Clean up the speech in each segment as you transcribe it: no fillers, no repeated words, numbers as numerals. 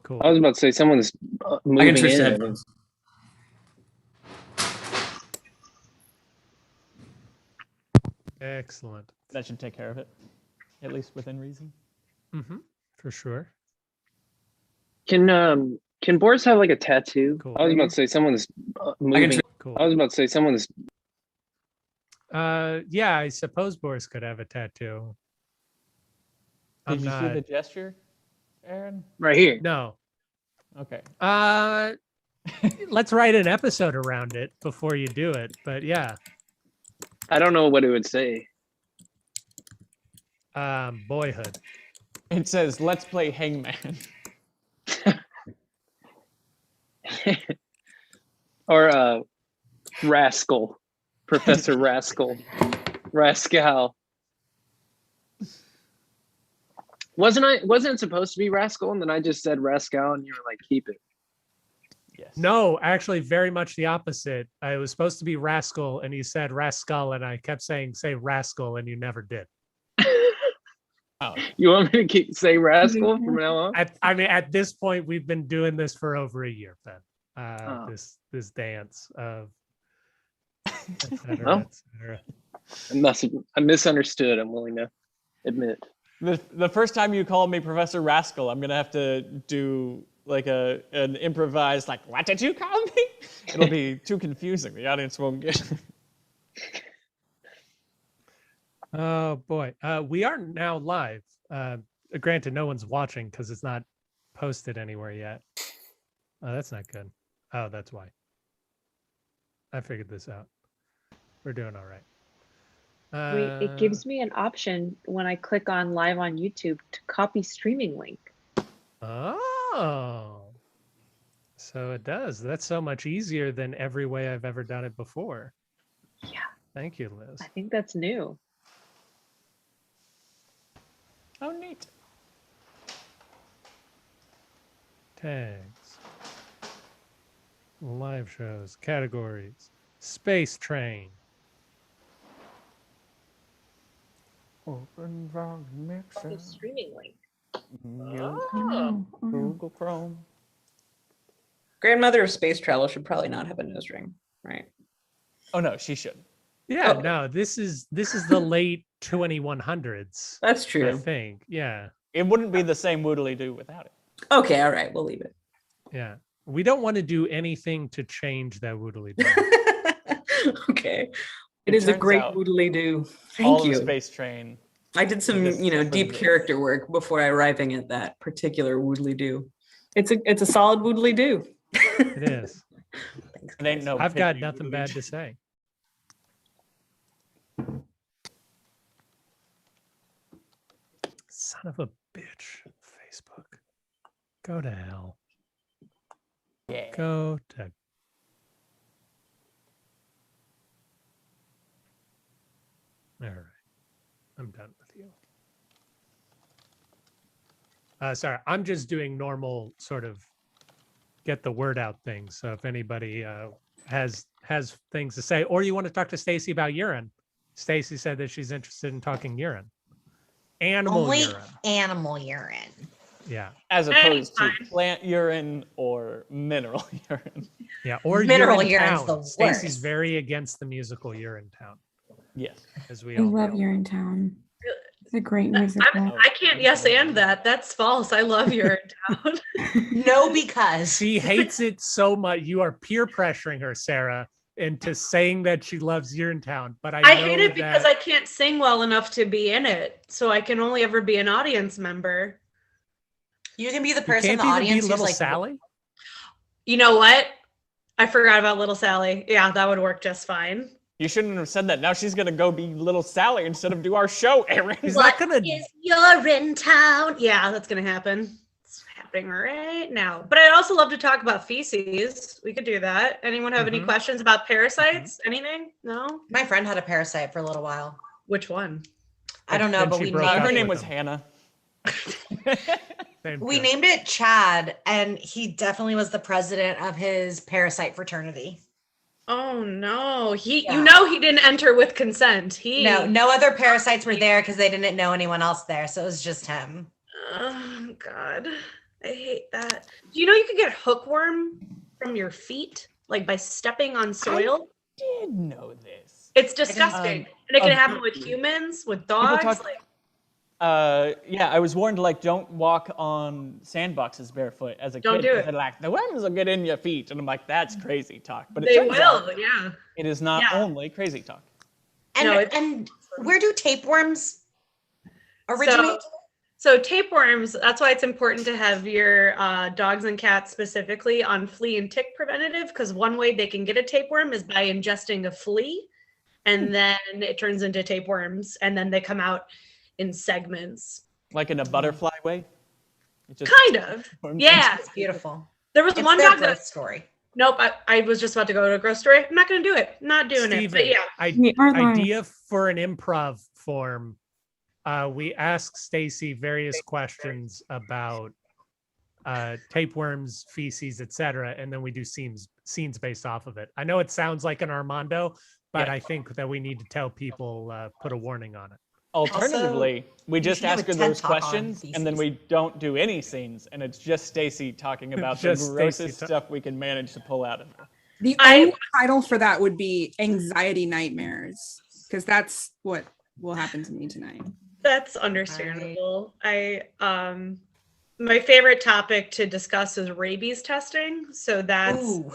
Cool. I was about to say someone's moving in. headphones. Excellent. That should take care of it, at least within reason. Mm-hmm. For sure. Can Boris have like a tattoo? Cool. I was about to say someone's moving. Cool. I was about to say someone's. Yeah, I suppose Boris could have a tattoo. Did you see the gesture, Aaron? Right here. No. Okay. Let's write an episode around it before you do it. But yeah. I don't know what it would say. Boyhood. It says, "Let's play Hangman." Or Ratskull. Professor Ratskull. Ratskull. Wasn't it supposed to be Ratskull? And then I just said Ratskull and you were like, keep it. Yes. No, actually very much the opposite. I was supposed to be Ratskull and you said Ratskull and I kept saying, say Rascal, and you never did. Oh. You want me to say Ratskull from now on? I mean, at this point, we've been doing this for over a year, Ben. This dance of et cetera, et cetera. I misunderstood. I'm willing to admit. The first time you called me Professor Ratskull, I'm gonna have to do like an improvised like, "What did you call me?" It'll be too confusing. The audience won't get it. Oh boy, we are now live. Granted, no one's watching because it's not posted anywhere yet. Oh, that's not good. Oh, that's why. I figured this out. We're doing all right. Wait, it gives me an option when I click on live on YouTube to copy streaming link. Oh, so it does. That's so much easier than every way I've ever done it before. Yeah. Thank you, Liz. I think that's new. Oh, neat. Tags. Live shows. Categories. Space Train. Open volume mixer. The streaming link. Google Chrome. Grandmother of space travel should probably not have a nose ring, right? Oh no, she should. Yeah, Oh. no, this is the late 2100s. That's I true. think. Yeah. It wouldn't be the same woodly do without it. Okay, all right, we'll leave it. Yeah. We don't want to do anything to change that woodly do. Okay. It It is a turns great out woodly do. All Thank of you. Space Train. I did some, This deep was- character work before arriving at that particular woodly do. It's a solid woodly do. It is. It ain't no I've got piddly nothing woodly bad do. to say. Son of a bitch. Facebook. Go to hell. Yeah. Go to. All right. I'm done with you. Sorry, I'm just doing normal sort of get the word out things. So if anybody has things to say, or you want to talk to Stacy about urine, Stacy said that she's interested in talking urine. Animal Only urine. animal urine. Yeah. As opposed to Anytime. plant urine or mineral urine. Yeah. Or Mineral urine urine's the town. Stacy's worst. very against the musical Urine Town, Yes. as we I all love know. Urinetown. It's a great musical. I can't yes and that. That's false. I love your town. No, because She hates it so much. You are peer pressuring her, Sarah, into saying that she loves Urinetown. But I know hate it because that- I can't sing well enough to be in it. So I can only ever be an audience member. you can be the you person in can't the even audience be who's little like, Sally. You know what? I forgot about Little Sally. Yeah, that would work just fine. You shouldn't have said that. Now she's gonna go be little Sally instead of do our show, Aaron. He's not gonna. Is you're in town? Yeah, that's gonna happen. It's happening right now. But I'd also love to talk about feces. We could do that. Anyone have any Mhm. questions about parasites? Anything? No? my friend had a parasite for a little while. Which one? I don't know, Then but she we broke named up Her name with was him. Hannah. Same we thing. named it Chad, and he definitely was the president of his parasite fraternity. Oh no. He Yeah. you know he didn't enter with consent. He No other parasites were there because they didn't know anyone else there, so it was just him. Oh God. I hate that. Do you know you could get hookworm from your feet, like by stepping on soil? Did know this. It's disgusting. And it can happen with humans, with dogs. talk- Yeah, I was warned like don't walk on sandboxes barefoot as a Don't kid. do it. They're like the worms will get in your feet, and I'm like, that's crazy talk. But it They turns out will, yeah. it is not Yeah. only crazy talk. And, No, it's- and where do tapeworms originate? So tapeworms, that's why it's important to have your dogs and cats specifically on flea and tick preventative, because one way they can get a tapeworm is by ingesting a flea, and then it turns into tapeworms, and then they come out in segments. Like in a butterfly way. It just Kind of. forms Yeah. It's beautiful. There was It's one their dog growth that, story. nope, I was just about to go to a gross story. I'm not going to do it. Not doing it. But yeah. We are live. Idea for an improv form. We ask Stacy various questions about tapeworms, feces, etc., and then we do scenes based off of it. I know it sounds like an Armando, but Yeah. I think that we need to tell people, put a warning on it. Alternatively, we just should do ask a her TED those Talk on questions, and then feces. we don't do any scenes, and it's just Stacy talking about the Just Stacey grossest ta- stuff we can manage to pull out of her. The I- only title for that would be anxiety nightmares, because that's what will happen to me tonight. That's understandable. My favorite topic to discuss is rabies testing. So that's Ooh.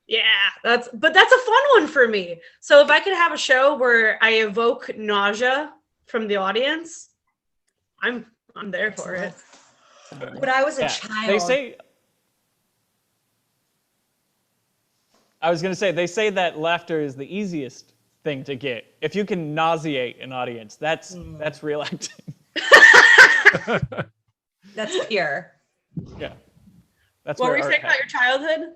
that's a fun one for me. So if I could have a show where I evoke nausea from the audience, I'm there for it. When I was a Yeah, child, they say. I was gonna say they say that laughter is the easiest thing to get. If you can nauseate an audience, that's real acting. that's pure. Yeah, that's What were where you art saying about your happens.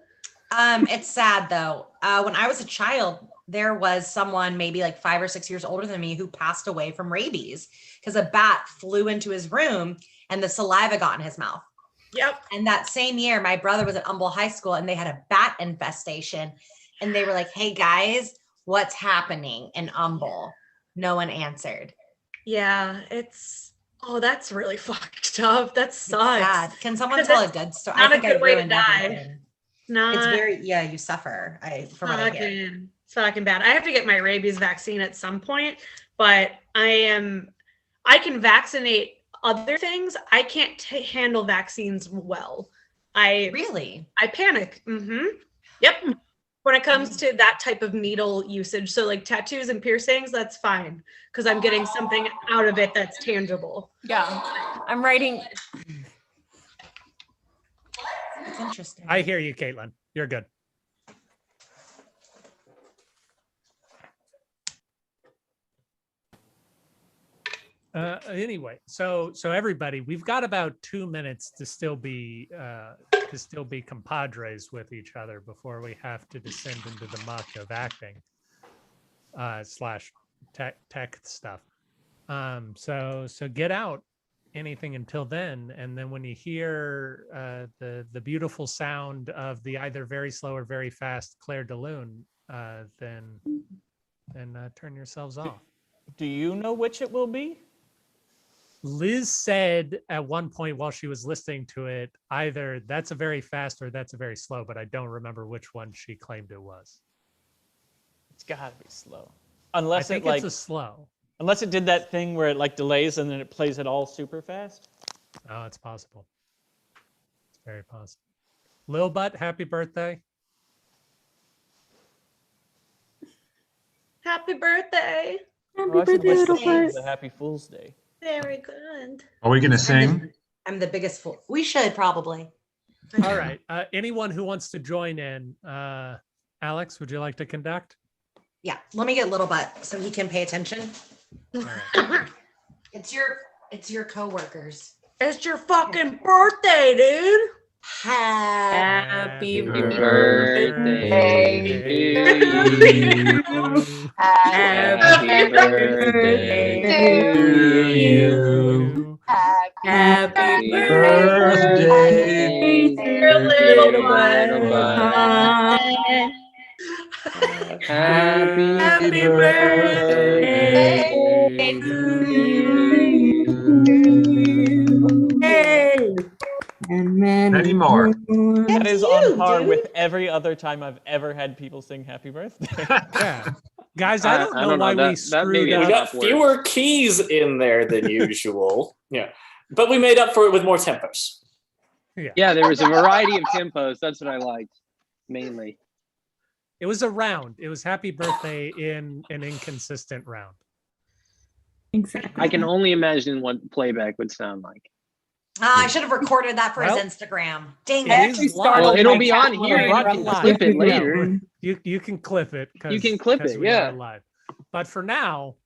childhood? It's sad though. When I was a child, there was someone maybe like 5 or 6 years older than me who passed away from rabies because a bat flew into his room and the saliva got in his mouth. Yep. And that same year, my brother was at Humble High School and they had a bat infestation. And they were like, hey guys, what's happening in Humble? No one answered. Yeah, that's really fucked up. That It's sucks. sad. Can someone Because tell a it's good story? not I a think I good way to ruined die. everything. Not It's very, you suffer. From what I hear. fucking bad. I have to get my rabies vaccine at some point, but I can vaccinate other things. I can't handle vaccines well. Really? I panic. Yep. When it comes to that type of needle usage. So like tattoos and piercings, that's fine because I'm getting something out of it that's tangible. Yeah. I'm writing. It's interesting. I hear you, Kaitlyn. You're good. Anyway, so everybody, we've got about 2 minutes to still be compadres with each other before we have to descend into the muck of acting slash tech stuff. So get out anything until then, and then when you hear the beautiful sound of the either very slow or very fast Claire de Lune, then turn yourselves off. Do you know which it will be? Liz said at one point while she was listening to it, either that's a very fast or that's a very slow, but I don't remember which one she claimed it was. It's gotta be slow, I unless think it like it's a slow. unless it did that thing where it like delays and then it plays it all super fast. Oh, it's possible. It's very possible. Lil Butt, happy birthday. Happy birthday. Happy Oh, I should birthday, wish little this birthday. was butt. a Happy Fool's Day. Very good. Are we going to sing? I'm the biggest fool. We should probably. All right. Anyone who wants to join in, Alex, would you like to conduct? Yeah. Let me get little butt so he can pay attention. All right. It's your coworkers. It's your fucking birthday, dude. Happy birthday to you. Happy birthday to you. Happy birthday, dear little bud. Happy birthday to you. And Many more. That is you, on par dude. with every other time I've ever had people sing happy birthday. Yeah. Guys, I don't know why we That screwed maybe We up. got fewer keys in there than usual. Yeah. But we made up for it with more tempos. Yeah, there was a variety of tempos. That's what I liked, mainly. It was a round. It was happy birthday in an inconsistent round. Exactly. I can only imagine what playback would sound like. I should have recorded that for Well, his Instagram. Dang it it. is Well, live. it'll be on Well, here. brought You to can live. clip it later. You can clip it. You can clip it, we yeah. are live. But for now,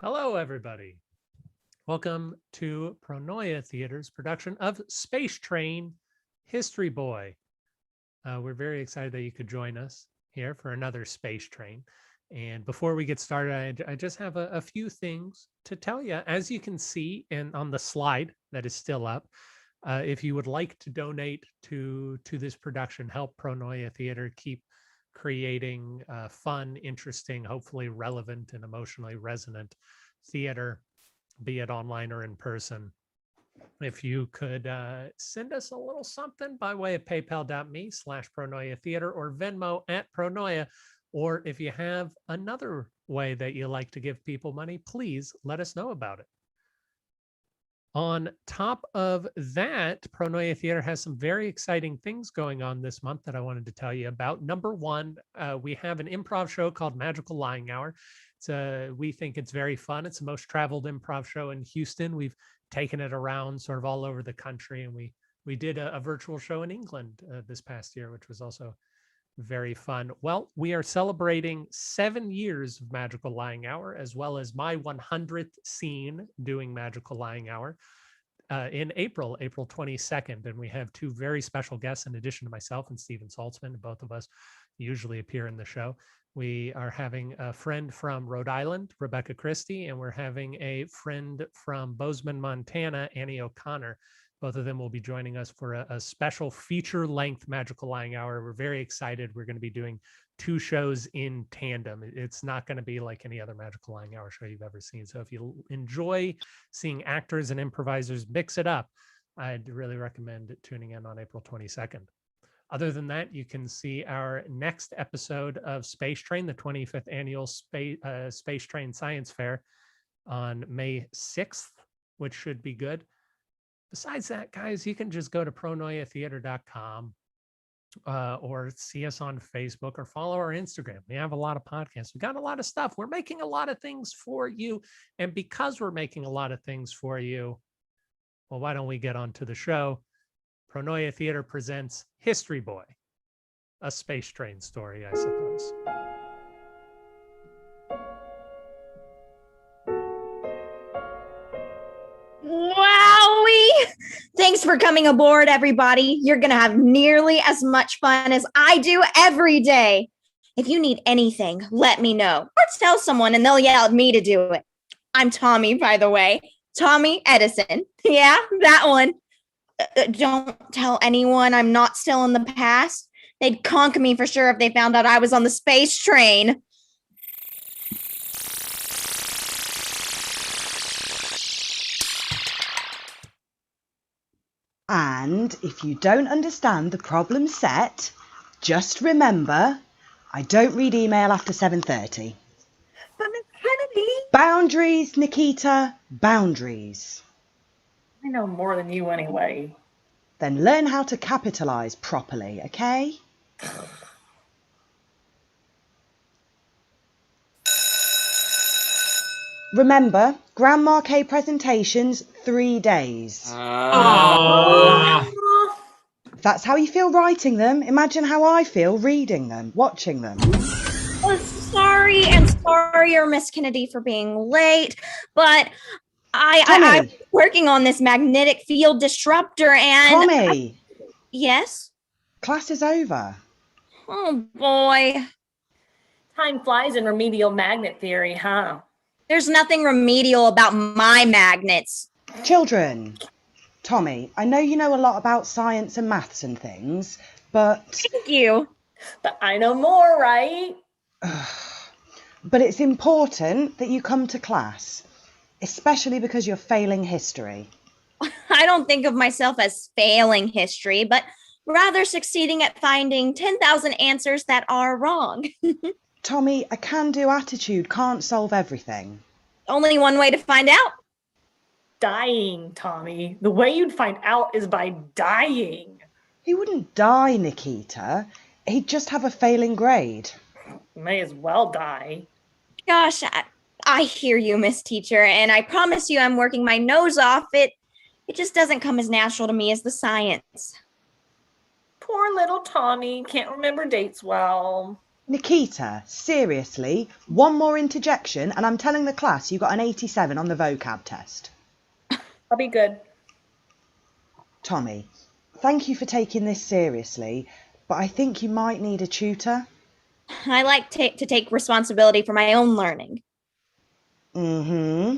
hello, everybody. Welcome to Pronoia Theater's production of Space Train History Boy. We're very excited that you could join us here for another Space Train. And before we get started, I just have a few things to tell you. As you can see on the slide that is still up, if you would like to donate to this production, help Pronoia Theater keep creating fun, interesting, hopefully relevant and emotionally resonant theater, be it online or in person. If you could send us a little something by way of paypal.me/Pronoia Theater or Venmo @Pronoia, or if you have another way that you like to give people money, please let us know about it. On top of that, Pronoia Theater has some very exciting things going on this month that I wanted to tell you about. Number one, we have an improv show called Magical Lying Hour. We think it's very fun. It's the most traveled improv show in Houston. We've taken it around sort of all over the country, and we We did a virtual show in England this past year, which was also very fun. Well, we are celebrating 7 years of Magical Lying Hour, as well as my 100th scene doing Magical Lying Hour in April 22nd. And we have two very special guests in addition to myself and Stephen Saltsman. Both of us usually appear in the show. We are having a friend from Rhode Island, Rebecca Christie, and we're having a friend from Bozeman, Montana, Annie O'Connor. Both of them will be joining us for a special feature-length Magical Lying Hour. We're very excited. We're going to be doing 2 shows in tandem. It's not going to be like any other Magical Lying Hour show you've ever seen. So if you enjoy seeing actors and improvisers mix it up, I'd really recommend tuning in on April 22nd. Other than that, you can see our next episode of Space Train, the 25th annual Space Train Science Fair, on May 6th, which should be good. Besides that, guys, you can just go to pronoiatheater.com or see us on Facebook or follow our Instagram. We have a lot of podcasts. We got a lot of stuff. We're making a lot of things for you. And because we're making a lot of things for you, well, why don't we get on to the show? Pronoia Theater presents History Boy, a space train story, I suppose. Wowie! Thanks for coming aboard, everybody. You're going to have nearly as much fun as I do every day. If you need anything, let me know. Or tell someone and they'll yell at me to do it. I'm Tommy, by the way. Tommy Edison. Yeah, that one. Don't tell anyone I'm not still in the past. They'd conk me for sure if they found out I was on the space train. And if you don't understand the problem set, just remember, I don't read email after 7:30. But Miss Kennedy... Boundaries, Nikita, boundaries. I know more than you anyway. Then learn how to capitalize properly, okay? Remember, Grand Marquet presentations, 3 days. If that's how you feel writing them, imagine how I feel reading them, watching them. Oh, sorry, Miss Kennedy, for being late, but I'm working on this magnetic field disruptor and... Tommy! Yes? Class is over. Oh, boy. Time flies in remedial magnet theory, huh? There's nothing remedial about my magnets. Children, Tommy, I know you know a lot about science and maths and things, but... Thank you. But I know more, right? But it's important that you come to class, especially because you're failing history. I don't think of myself as failing history, but rather succeeding at finding 10,000 answers that are wrong. Tommy, a can-do attitude can't solve everything. Only one way to find out. Dying, Tommy. The way you'd find out is by dying. He wouldn't die, Nikita. He'd just have a failing grade. May as well die. Gosh, I hear you, Miss Teacher, and I promise you I'm working my nose off. It just doesn't come as natural to me as the science. Poor little Tommy. Can't remember dates well. Nikita, seriously, one more interjection and I'm telling the class you got an 87 on the vocab test. I'll be good. Tommy, thank you for taking this seriously, but I think you might need a tutor. I like to take responsibility for my own learning. Mm-hmm.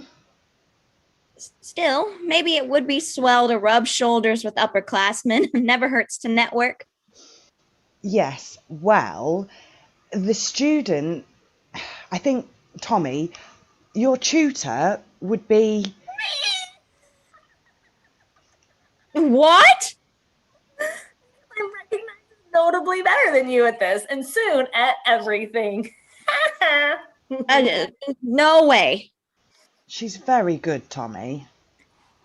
Still, maybe it would be swell to rub shoulders with upperclassmen. Never hurts to network. Yes, well... The student, I think, Tommy, your tutor would be... What? I'm recognized notably better than you at this, and soon at everything. No way. She's very good, Tommy.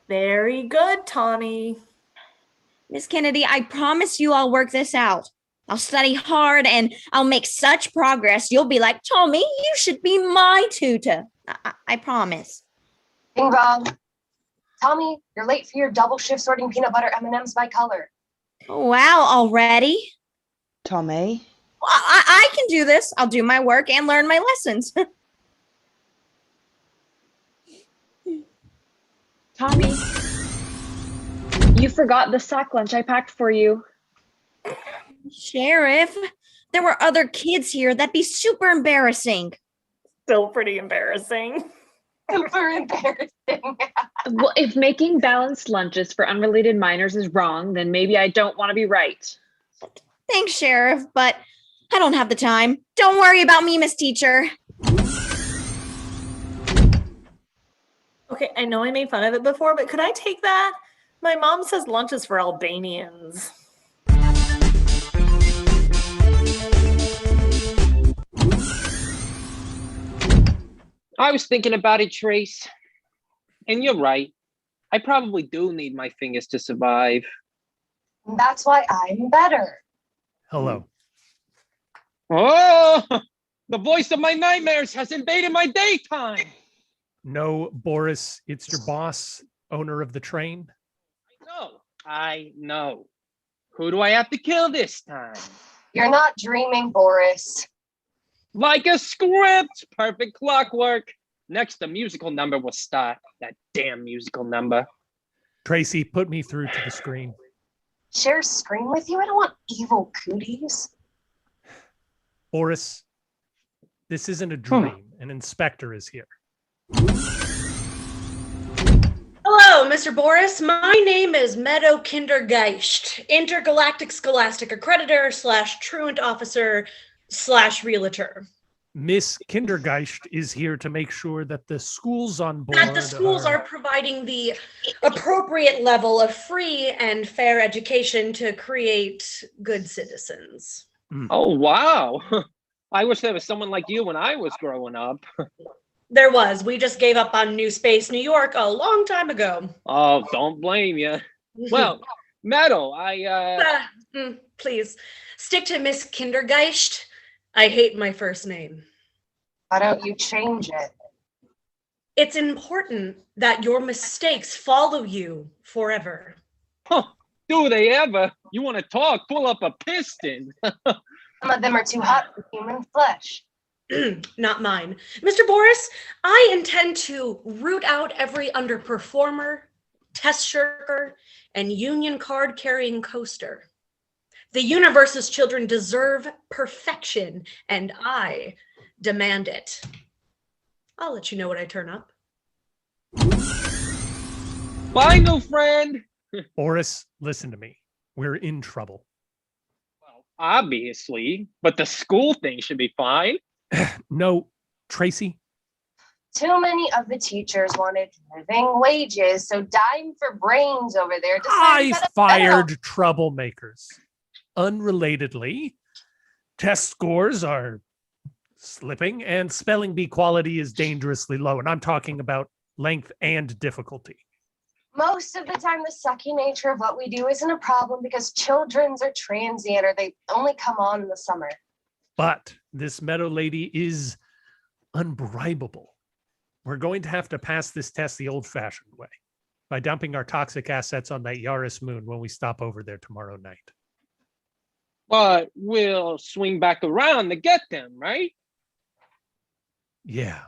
Very good, Tommy. Miss Kennedy, I promise you I'll work this out. I'll study hard and I'll make such progress. You'll be like, Tommy, you should be my tutor. I promise. Ding dong. Tommy, you're late for your double shift sorting peanut butter M&Ms by color. Wow, already? Tommy, Well, I can do this. I'll do my work and learn my lessons. Tommy, you forgot the sack lunch I packed for you. Sheriff, there were other kids here. That'd be super embarrassing. Still pretty embarrassing. Super embarrassing. Well, if making balanced lunches for unrelated minors is wrong, then maybe I don't want to be right. Thanks, Sheriff, but I don't have the time. Don't worry about me, Miss Teacher. Okay, I know I made fun of it before, but could I take that? My mom says lunch is for Albanians. I was thinking about it, Trace. And you're right. I probably do need my fingers to survive. That's why I'm better. Hello. Oh, the voice of my nightmares has invaded my daytime. No, Boris, it's your boss, owner of the train. I know. Who do I have to kill this time? You're not dreaming, Boris. Like a script. Perfect clockwork. Next, the musical number will start. That damn musical number. Tracey, put me through to the screen. Share a screen with you? I don't want evil cooties. Boris, this isn't a dream. An inspector is here. Hello, Mr. Boris. My name is Meadow Kindergeist, intergalactic scholastic accreditor / truant officer / realtor. Miss Kindergeist is here to make sure that the schools on board That the schools are providing the appropriate level of free and fair education to create good citizens. Oh, wow. I wish there was someone like you when I was growing up. There was. We just gave up on New Space, New York a long time ago. Oh, don't blame you. Well, Meadow, Please, stick to Miss Kindergeist. I hate my first name. Why don't you change it? It's important that your mistakes follow you forever. Huh, do they ever? You want to talk? Pull up a piston. Some of them are too hot for human flesh. Not mine. Mr. Boris, I intend to root out every underperformer, test shirker, and union card carrying coaster. The universe's children deserve perfection, and I demand it. I'll let you know when I turn up. Bye, new friend. Boris, listen to me. We're in trouble. Well, obviously, but the school thing should be fine. No, Tracey. Too many of the teachers wanted living wages, so dime for brains over there. I fired troublemakers. Unrelatedly, test scores are slipping and spelling bee quality is dangerously low. And I'm talking about length and difficulty. Most of the time, the sucky nature of what we do isn't a problem because children's are transient or they only come on in the summer. But this Meadow lady is unbribable. We're going to have to pass this test the old-fashioned way by dumping our toxic assets on that Yaris moon when we stop over there tomorrow night. But we'll swing back around to get them, right? Yeah,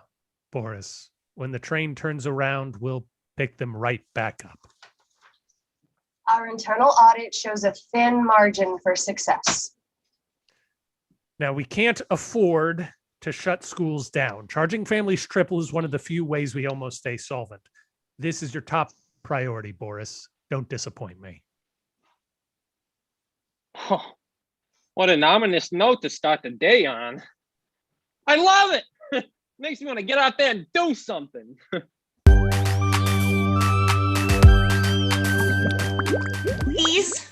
Boris. When the train turns around, we'll pick them right back up. Our internal audit shows a thin margin for success. Now, we can't afford to shut schools down. Charging families triple is one of the few ways we almost stay solvent. This is your top priority, Boris. Don't disappoint me. Oh, what an ominous note to start the day on. I love it. Makes me want to get out there and do something. Please?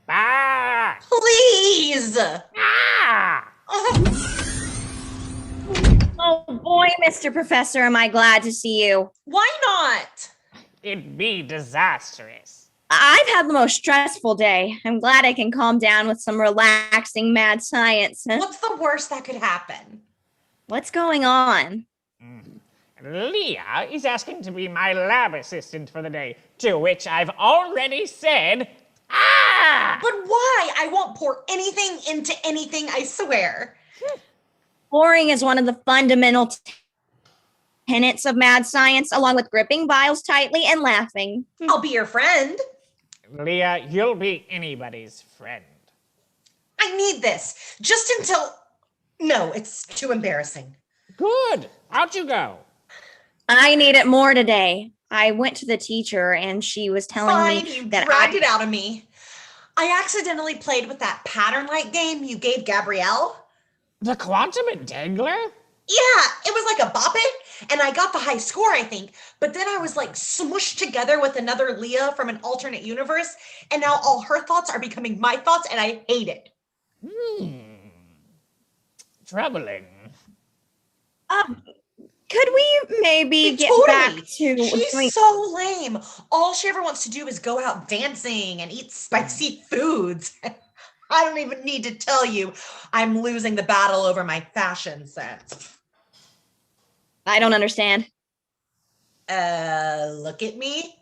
Ah! Please! Ah! Oh boy, Mr. Professor, am I glad to see you. Why not? It'd be disastrous. I've had the most stressful day. I'm glad I can calm down with some relaxing mad science. What's the worst that could happen? What's going on? Leah is asking to be my lab assistant for the day, to which I've already said, ah! But why? I won't pour anything into anything, I swear. Pouring is one of the fundamental tenets of mad science, along with gripping vials tightly and laughing. I'll be your friend. Leah, you'll be anybody's friend. I need this. Just until... No, it's too embarrassing. Good. Out you go. I need it more today. I went to the teacher and she was telling Fine, me you that dragged it out of me. I accidentally played with that pattern-like game you gave Gabrielle. The quantum entangler? Yeah, it was like a bop it, and I got the high score, I think. But then I was like smushed together with another Leah from an alternate universe, and now all her thoughts are becoming my thoughts, and I hate it. Troubling. Could we maybe get back to... She's so lame. All she ever wants to do is go out dancing and eat spicy foods. I don't even need to tell you I'm losing the battle over my fashion sense. I don't understand. Look at me.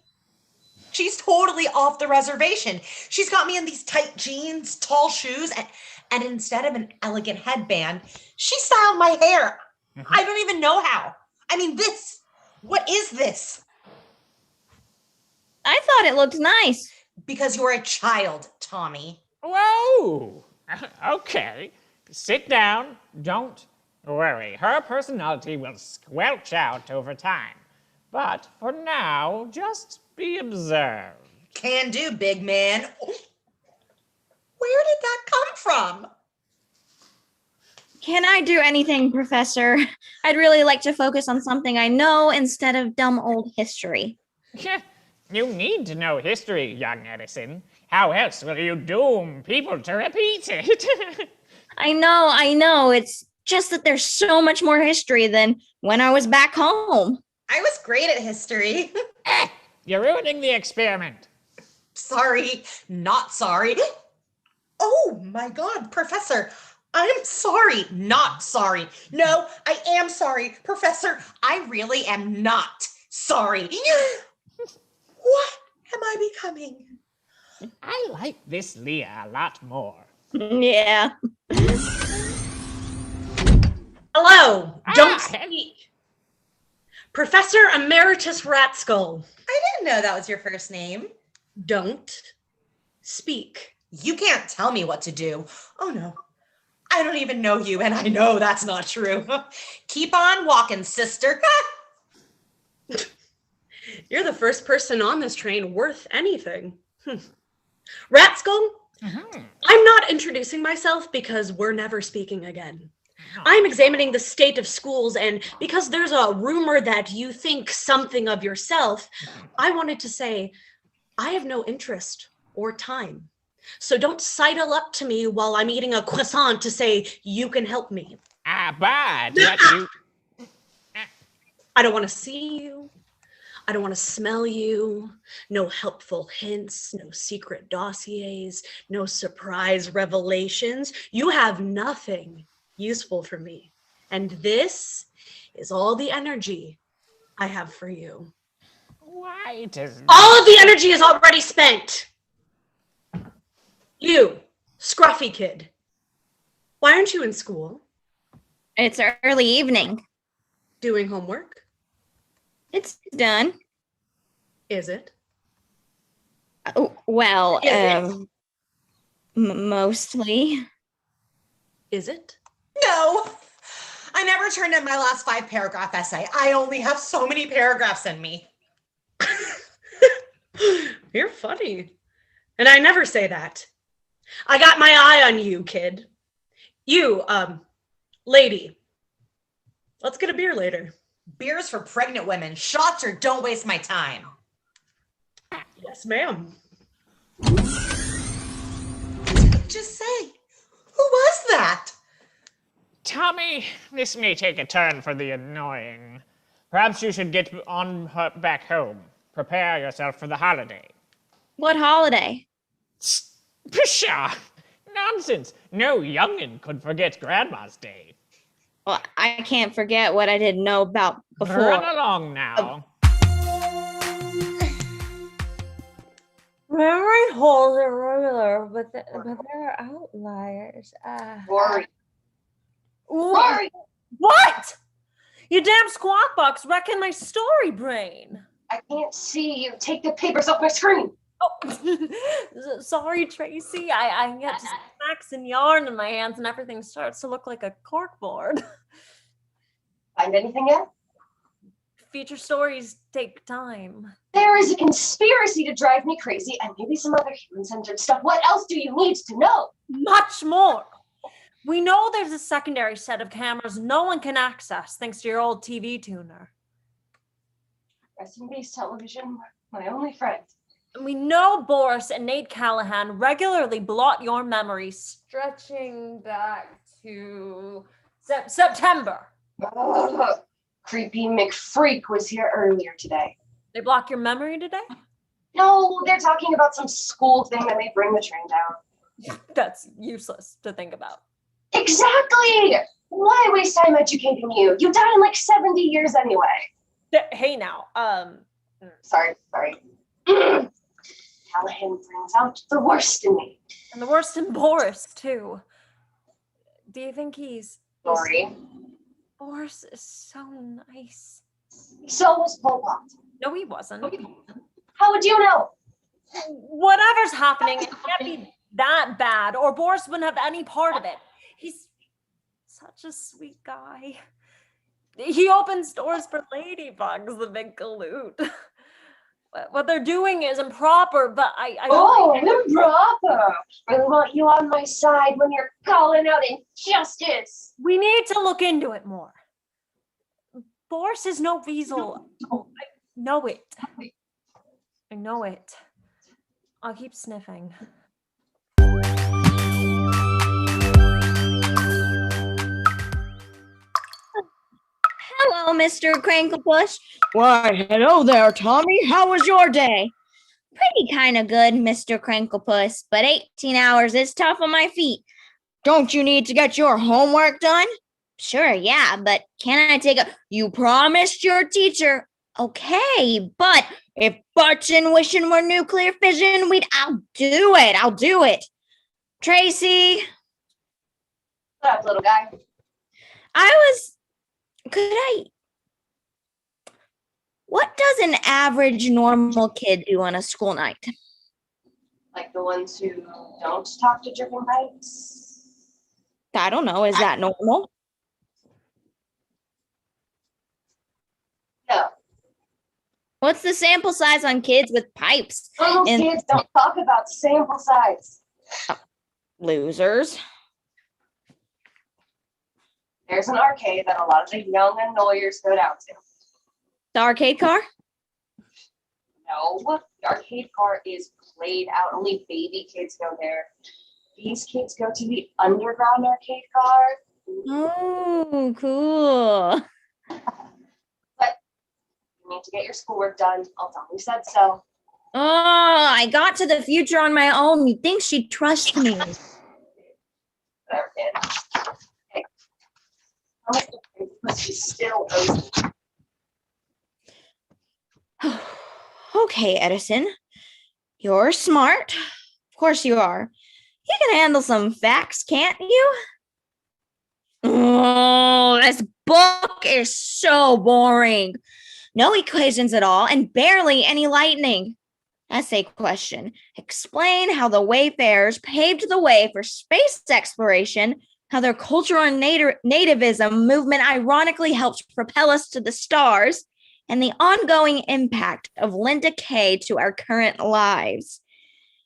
She's totally off the reservation. She's got me in these tight jeans, tall shoes, and instead of an elegant headband, she styled my hair. I don't even know how. I mean, what is this? I thought it looked nice. Because you're a child, Tommy. Whoa! Okay. Sit down. Don't worry. Her personality will squelch out over time. But for now, just be observed. Can do, big man. Where did that come from? Can I do anything, Professor? I'd really like to focus on something I know instead of dumb old history. You need to know history, young Edison. How else will you doom people to repeat it? I know. It's just that there's so much more history than when I was back home. I was great at history. You're ruining the experiment. Sorry, not sorry. Oh my God, Professor. I'm sorry, not sorry. No, I am sorry, Professor. I really am not sorry. What am I becoming? I like this Leah a lot more. Yeah. Hello, don't speak. Professor Emeritus Ratskull. I didn't know that was your first name. Don't speak. You can't tell me what to do. Oh no. I don't even know you, and I know that's not true. Keep on walking, sister. You're the first person on this train worth anything. Ratskull, I'm not introducing myself because we're never speaking again. I'm examining the state of schools, and because there's a rumor that you think something of yourself, I wanted to say I have no interest or time. So don't sidle up to me while I'm eating a croissant to say you can help me. Bad. I don't want to see you. I don't want to smell you. No helpful hints, no secret dossiers, no surprise revelations. You have nothing useful for me. And this is all the energy I have for you. Why does... All of the energy is already spent. You, scruffy kid. Why aren't you in school? It's early evening. Doing homework? It's done. Is it? Well, Is it? Mostly. Is it? No. I never turned in my last 5-paragraph essay. I only have so many paragraphs in me. You're funny. And I never say that. I got my eye on you, kid. You, lady. Let's get a beer later. Beers for pregnant women. Shots or don't waste my time. Yes, ma'am. Just say, who was that? Tommy, this may take a turn for the annoying. Perhaps you should get on back home. Prepare yourself for the holiday. What holiday? Pshaw! Nonsense! No youngin' could forget Grandma's Day. Well, I can't forget what I didn't know about before. Run along now. Memory holes are regular, but there are outliers. Rory. Rory! What? You damn squawk box wrecking my story brain. I can't see you. Take the papers off my screen. Oh, sorry, Tracy. I get snacks and yarn in my hands and everything starts to look like a corkboard. Find anything yet? Feature stories take time. There is a conspiracy to drive me crazy and maybe some other human-centered stuff. What else do you need to know? Much more. We know there's a secondary set of cameras no one can access thanks to your old TV tuner. Rest in peace, television, my only friend. We know Boris and Nate Callahan regularly blot your memory, stretching back to September. Ugh. Creepy McFreak was here earlier today. They block your memory today? No, they're talking about some school thing that may bring the train down. That's useless to think about. Exactly! Why waste time educating you? You died in like 70 years anyway. Hey now, Sorry. Callahan brings out the worst in me. And the worst in Boris, too. Do you think he's... Sorry. Boris is so nice. So was Pol Pot. No, he wasn't. How would you know? Whatever's happening, it can't be that bad, or Boris wouldn't have any part of it. He's such a sweet guy. He opens doors for ladybugs, the big galoot. What they're doing is improper, but I improper. I want you on my side when you're calling out injustice. We need to look into it more. Boris is no weasel. I know it. I know it. I'll keep sniffing. Hello, Mr. Cranklepuss. Why, hello there, Tommy. How was your day? Pretty kind of good, Mr. Cranklepuss, but 18 hours is tough on my feet. Don't you need to get your homework done? Sure, yeah, but can I take a... You promised your teacher. Okay, but if butts and wishing were nuclear fission, I'll do it. Tracy. What's up, little guy? What does an average normal kid do on a school night? Like the ones who don't talk to dripping pipes? I don't know. Is that normal? No. What's the sample size on kids with pipes? Normal kids don't talk about sample size. Losers. There's an arcade that a lot of the young and lawyers go down to. The arcade car? No, the arcade car is played out. Only baby kids go there. These kids go to the underground arcade car. Oh, cool. But you need to get your schoolwork done. Aldani said so. Oh, I got to the future on my own. You'd think she'd trust me. Whatever, kid. Hey, how much does she still owes me? Okay, Edison. You're smart. Of course you are. You can handle some facts, can't you? Oh, this book is so boring. No equations at all and barely any lightning. Essay question. Explain how the wayfarers paved the way for space exploration, how their cultural and nativism movement ironically helped propel us to the stars, and the ongoing impact of Linda Kay to our current lives.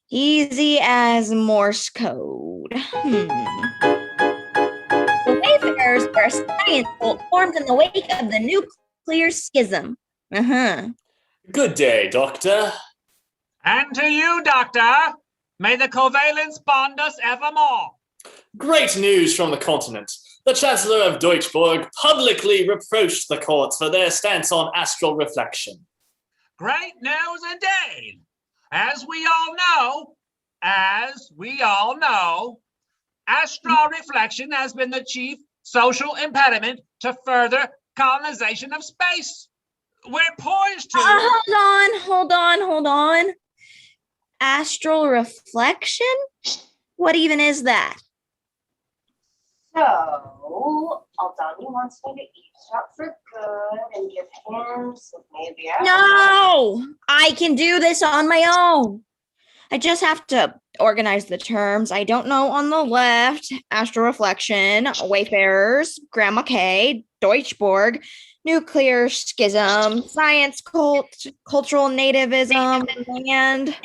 Easy as Morse code. The Wayfarers were a science cult formed in the wake of the nuclear schism. Good day, Doctor. And to you, Doctor. May the covalence bond us evermore. Great news from the continent. The Chancellor of Deutschburg publicly reproached the courts for their stance on astral reflection. Great news indeed. As we all know, astral reflection has been the chief social impediment to further colonization of space. We're poised to. Hold on. Astral reflection? What even is that? So, Aldani wants me to eavesdrop for good and give hints of maybe. No! I can do this on my own. I just have to organize the terms. I don't know on the left. Astral reflection, wayfarers, Grandma K, Deutschborg, nuclear schism, science cult, cultural nativism, and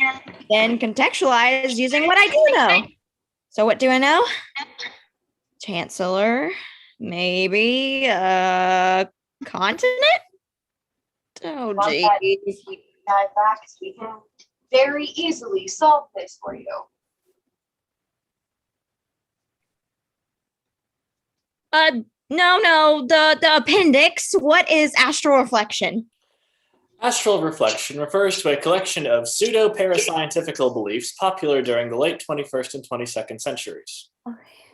then contextualize using what I do know. So what do I know? Chancellor, maybe continent? Oh, geez. We can very easily solve this for you. No, the appendix. What is astral reflection? Astral reflection refers to a collection of pseudo-parascientifical beliefs popular during the late 21st and 22nd centuries.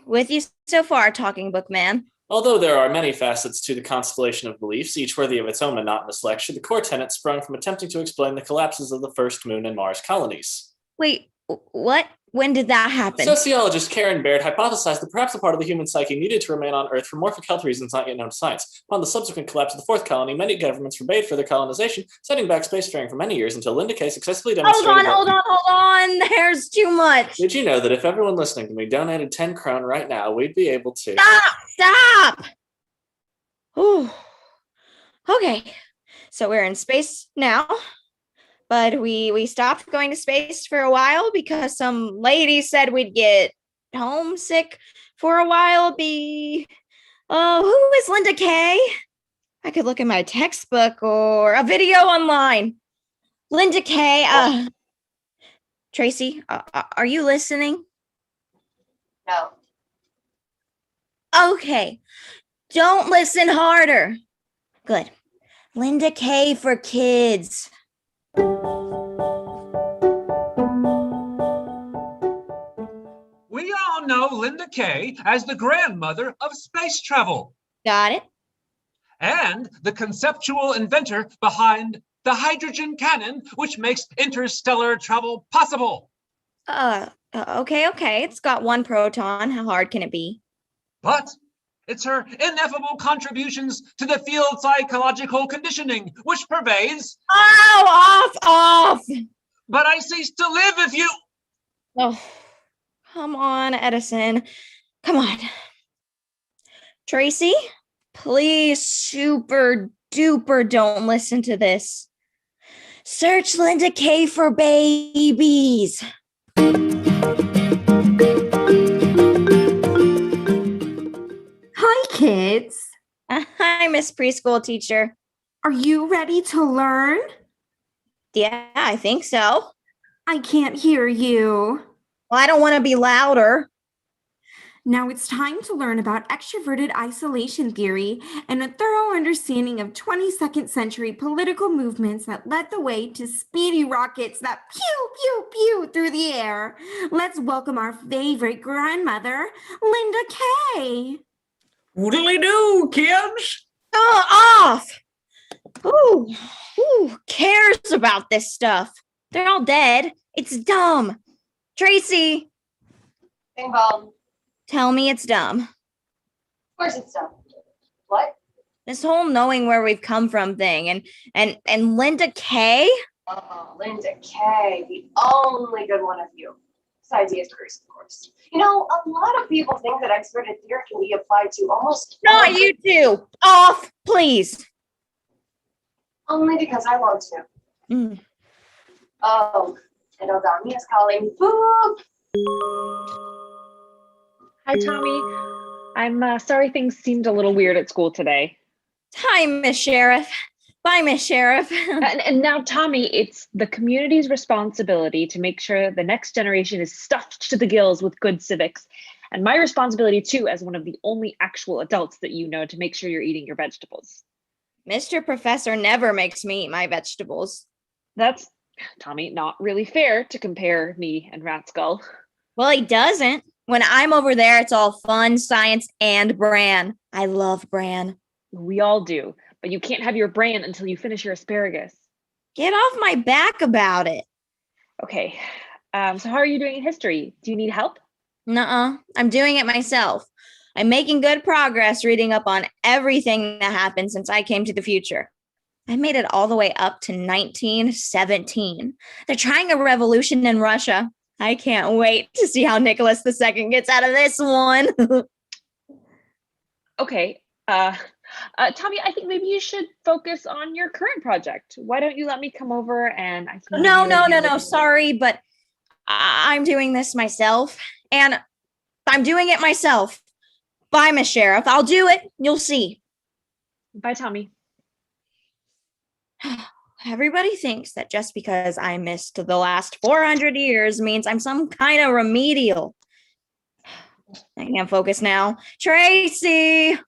With you so far, talking book man. Although there are many facets to the constellation of beliefs, each worthy of its own monotonous lecture, the core tenet sprung from attempting to explain the collapses of the first Moon and Mars colonies. Wait, what? When did that happen? Sociologist Karen Baird hypothesized that perhaps a part of the human psyche needed to remain on Earth for morphic health reasons not yet known to science. Upon the subsequent collapse of the fourth colony, many governments forbade further colonization, setting back spacefaring for many years until Linda Kay successfully demonstrated. Hold on. There's too much. Did you know that if everyone listening to me donated 10 crown right now, we'd be able to... Stop! Ooh. Okay, so we're in space now. But we stopped going to space for a while because some lady said we'd get homesick for a while. Who is Linda Kay? I could look in my textbook or a video online. Linda Kay, Tracey, are you listening? No. Okay, don't listen harder. Good. Linda Kay for kids. We all know Linda Kay as the grandmother of space travel. Got it. And the conceptual inventor behind the hydrogen cannon, which makes interstellar travel possible. Okay. It's got one proton. How hard can it be? But it's her ineffable contributions to the field psychological conditioning, which pervades. Oh, off! But I cease to live if you. Oh, come on, Edison. Come on. Tracey, please super duper don't listen to this. Search Linda Kay for babies. Hi, kids. Hi, Miss Preschool Teacher. Are you ready to learn? Yeah, I think so. I can't hear you. Well, I don't want to be louder. Now it's time to learn about extroverted isolation theory and a thorough understanding of 22nd century political movements that led the way to speedy rockets that pew, pew, pew through the air. Let's welcome our favorite grandmother, Linda Kay. Oodly-doo, kids. Off! Who cares about this stuff? They're all dead. It's dumb. Tracey. Bing bong. Tell me it's dumb. Of course it's dumb. What? This whole knowing where we've come from thing and Linda Kay? Oh, Linda Kay, the only good one of you. Besides he is Bruce, of course. You know, a lot of people think that extroverted theory can be applied to almost... Not you two! Off, please! Only because I want to. Oh, and Aldani is calling. Boop! Hi, Tommy. I'm sorry things seemed a little weird at school today. Hi, Miss Sheriff. Bye, Miss Sheriff. And now, Tommy, it's the community's responsibility to make sure the next generation is stuffed to the gills with good civics. And my responsibility, too, as one of the only actual adults that you know, to make sure you're eating your vegetables. Mr. Professor never makes me eat my vegetables. That's, Tommy, not really fair to compare me and Ratskull. Well, he doesn't. When I'm over there, it's all fun, science, and Bran. I love Bran. We all do, but you can't have your Bran until you finish your asparagus. Get off my back about it. Okay, so how are you doing in history? Do you need help? Nuh-uh, I'm doing it myself. I'm making good progress reading up on everything that happened since I came to the future. I made it all the way up to 1917. They're trying a revolution in Russia. I can't wait to see how Nicholas II gets out of this one. Okay, Tommy, I think maybe you should focus on your current project. Why don't you let me come over and I can... No. Sorry, but I'm doing this myself. And I'm doing it myself. Bye, Miss Sheriff. I'll do it. You'll see. Bye, Tommy. Everybody thinks that just because I missed the last 400 years means I'm some kind of remedial. I can't focus now. Tracey!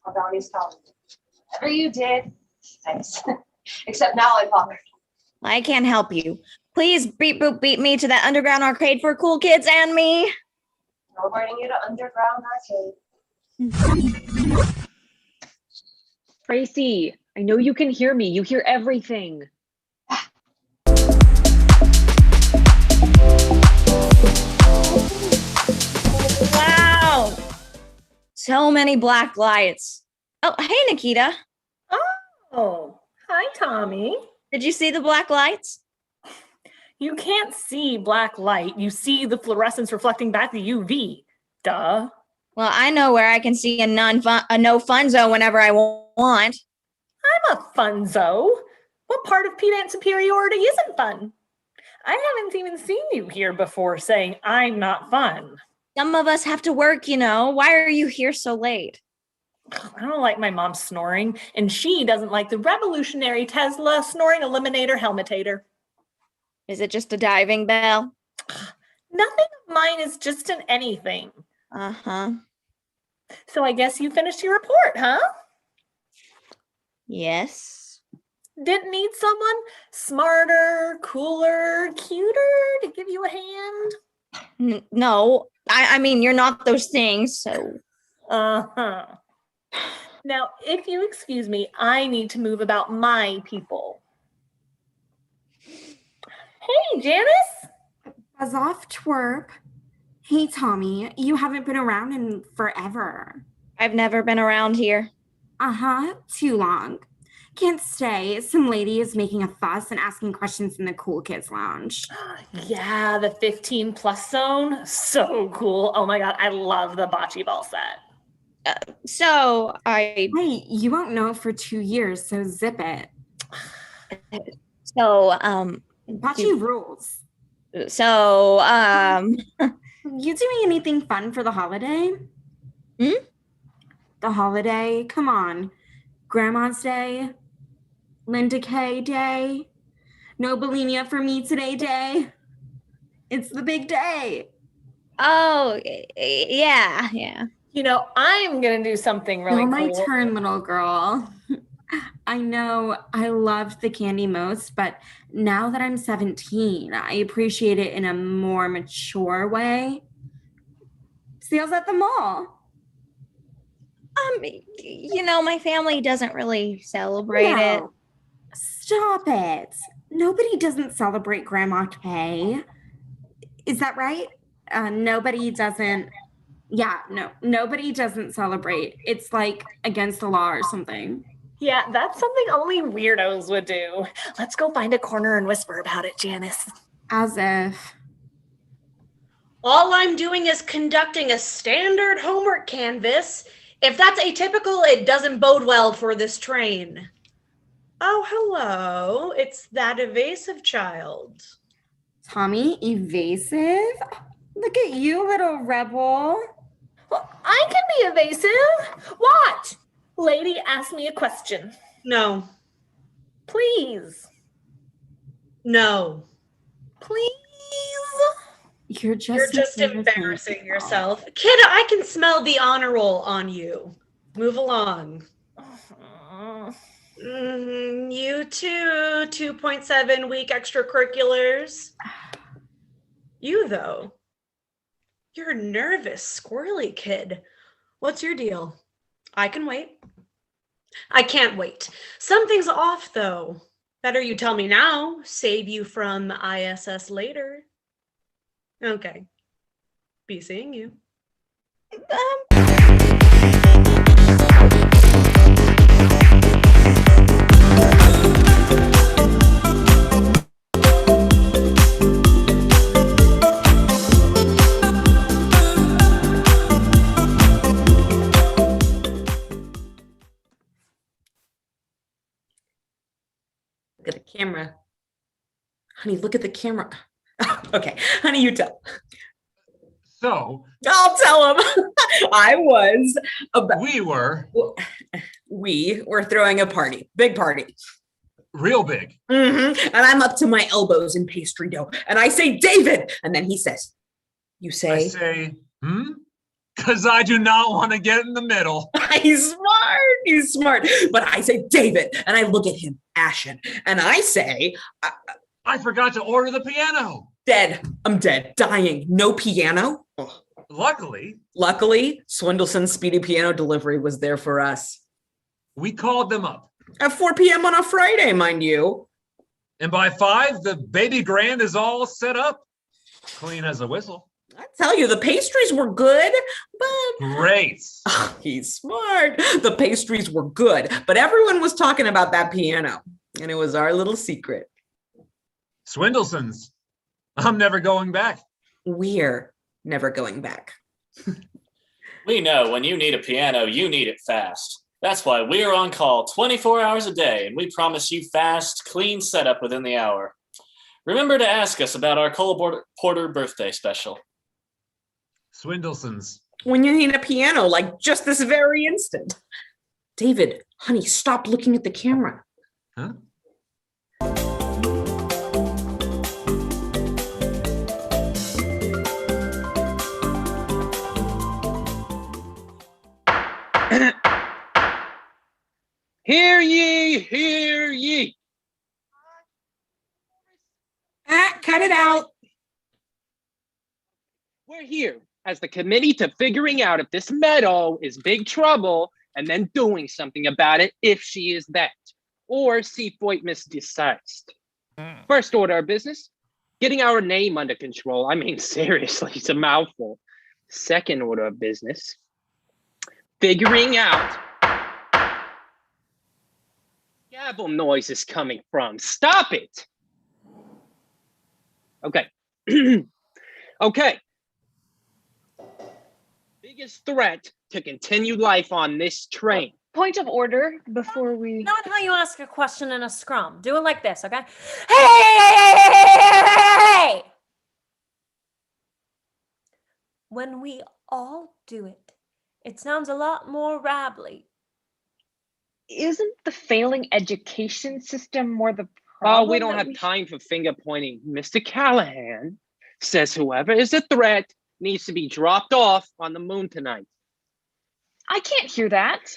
Aldani's calling. Whatever you did, thanks. Except now I'm bothered. I can't help you. Please beat me to that underground arcade for cool kids and me. No bringing you to underground arcade. Tracey, I know you can hear me. You hear everything. Wow. So many black lights. Oh, hey, Nikita. Oh, hi, Tommy. Did you see the black lights? You can't see black light. You see the fluorescence reflecting back the UV. Duh. Well, I know where I can see a no fun zone whenever I want. I'm a funzo. What part of pedant superiority isn't fun? I haven't even seen you here before saying I'm not fun. Some of us have to work, you know. Why are you here so late? I don't like my mom snoring, and she doesn't like the revolutionary Tesla snoring eliminator helmetator. Is it just a diving bell? Nothing of mine is just an anything. Uh-huh. So I guess you finished your report, huh? Yes. Didn't need someone smarter, cooler, cuter to give you a hand? No, I mean, you're not those things, so... Uh-huh. Now, if you excuse me, I need to move about my people. Hey, Janice! Buzz off, twerp. Hey, Tommy, you haven't been around in forever. I've never been around here. Uh-huh, too long. Can't stay. Some lady is making a fuss and asking questions in the cool kids lounge. Yeah, the 15 plus zone. So cool. Oh my God, I love the bocce ball set. Hey, you won't know for 2 years, so zip it. Bocce rules. You doing anything fun for the holiday? The holiday? Come on. Grandma's Day? Linda K Day? No bulimia for me today day? It's the big day. Oh, yeah. You know, I'm going to do something really cool. My turn, little girl. I know I loved the candy most, but now that I'm 17, I appreciate it in a more mature way. Sales at the mall. You know, my family doesn't really celebrate it. Stop it. Nobody doesn't celebrate Grandma Kay. Is that right? Nobody doesn't. Yeah, no, nobody doesn't celebrate. It's like against the law or something. Yeah, that's something only weirdos would do. Let's go find a corner and whisper about it, Janice. As if. All I'm doing is conducting a standard homework canvas. If that's atypical, it doesn't bode well for this train. Oh, hello. It's that evasive child. Tommy, evasive? Look at you, little rebel. Well, I can be evasive. What? Lady, ask me a question. No. Please. No. Please. You're just embarrassing yourself. Kid, I can smell the honor roll on you. Move along. You too, 2.7 week extracurriculars. You, though, You're a nervous, squirrely kid. What's your deal? I can wait. I can't wait. Something's off, though. Better you tell me now. Save you from ISS later. Okay. Be seeing you. Look at the camera. Honey, look at the camera. Okay, honey, you tell. So I'll tell him. We were throwing a party, big party. Real big. And I'm up to my elbows in pastry dough. And I say, David. And then he says, you say? I say, because I do not want to get in the middle. He's smart. But I say, David. And I look at him, ashen. And I say, I forgot to order the piano. Dead. I'm dead. Dying. No piano. Ugh. Luckily, Swindleson's speedy piano delivery was there for us. We called them up. At 4 p.m. on a Friday, mind you. And by 5, the baby grand is all set up. Clean as a whistle. I tell you, the pastries were good, but... Great. Oh, he's smart. The pastries were good, but everyone was talking about that piano, and it was our little secret. Swindleson's. I'm never going back. We're never going back. We know when you need a piano, you need it fast. That's why we're on call 24 hours a day, and we promise you fast, clean setup within the hour. Remember to ask us about our Cole Porter birthday special. Swindleson's. When you need a piano, like just this very instant. David, honey, stop looking at the camera. Huh? Hear ye, hear ye. Cut it out. We're here as the committee to figuring out if this meadow is big trouble and then doing something about it if she is that, or see Foyt misdecized. First order of business, getting our name under control. I mean, seriously, it's a mouthful. Second order of business, figuring out gavel noise is coming from. Stop it. Okay. Okay. Biggest threat to continued life on this train. Point of order before we... Not how you ask a question in a scrum. Do it like this, okay? Hey! When we all do it, it sounds a lot more rabbly. Isn't the failing education system more the Oh, problem? we don't have time for finger pointing. Mr. Callahan says whoever is a threat needs to be dropped off on the moon tonight. I can't hear that.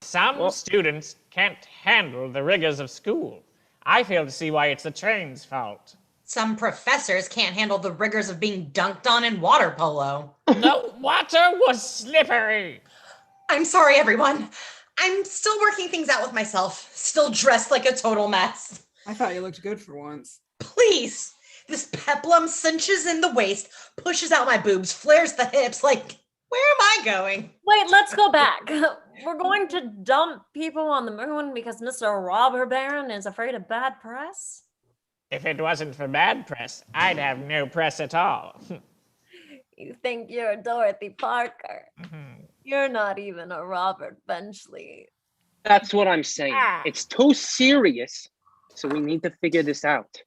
Some students can't handle the rigors of school. I fail to see why it's the train's fault. Some professors can't handle the rigors of being dunked on in water polo. The water was slippery. I'm sorry, everyone. I'm still working things out with myself. Still dressed like a total mess. I thought you looked good for once. Please. This peplum cinches in the waist, pushes out my boobs, flares the hips. Like, where am I going? Wait, let's go back. We're going to dump people on the moon because Mr. Robber Baron is afraid of bad press? If it wasn't for bad press, I'd have no press at all. You think you're Dorothy Parker. You're not even a Robert Benchley. That's what I'm saying. It's too serious, so we need to figure this out.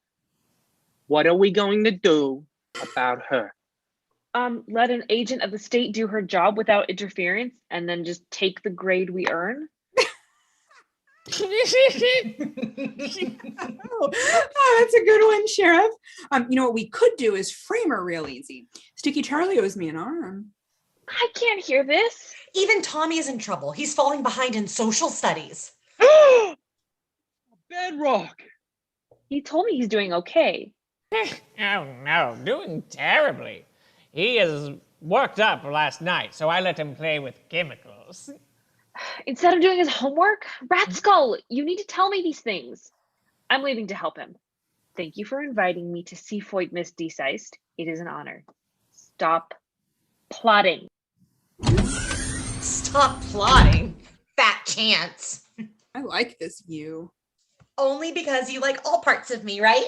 What are we going to do about her? Let an agent of the state do her job without interference and then just take the grade we earn? Oh, that's a good one, Sheriff. You know what we could do is frame her real easy. Sticky Charlie owes me an arm. I can't hear this. Even Tommy is in trouble. He's falling behind in social studies. Bedrock. He told me he's doing okay. Oh no, doing terribly. He is worked up last night, so I let him play with chemicals. Instead of doing his homework, Ratskull, you need to tell me these things. I'm leaving to help him. Thank you for inviting me to see Foyt Miss Decised. It is an honor. Stop plotting. Stop plotting. Fat chance. I like this view. Only because you like all parts of me, right?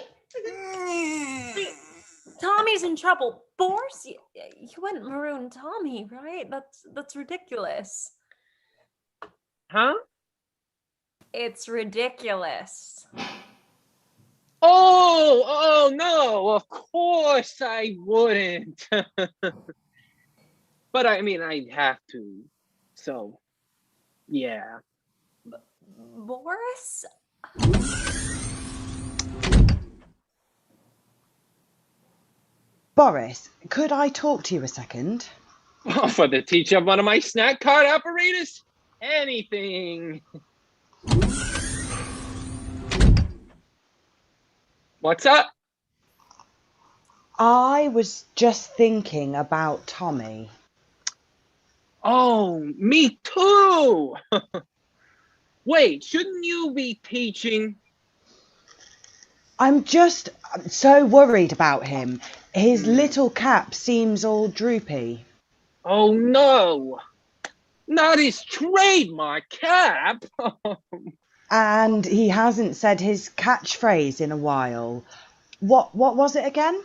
Tommy's in trouble. Boris, you wouldn't maroon Tommy, right? That's ridiculous. Huh? It's ridiculous. Oh no, of course I wouldn't. But I mean, I have to. So, yeah. Boris? Boris, could I talk to you a second? Oh, for the teacher of one of my snack cart operators? Anything. What's up? I was just thinking about Tommy. Oh, me too. Wait, shouldn't you be teaching? I'm just so worried about him. His little cap seems all droopy. Oh no, not his trademark cap. And he hasn't said his catchphrase in a while. What was it again?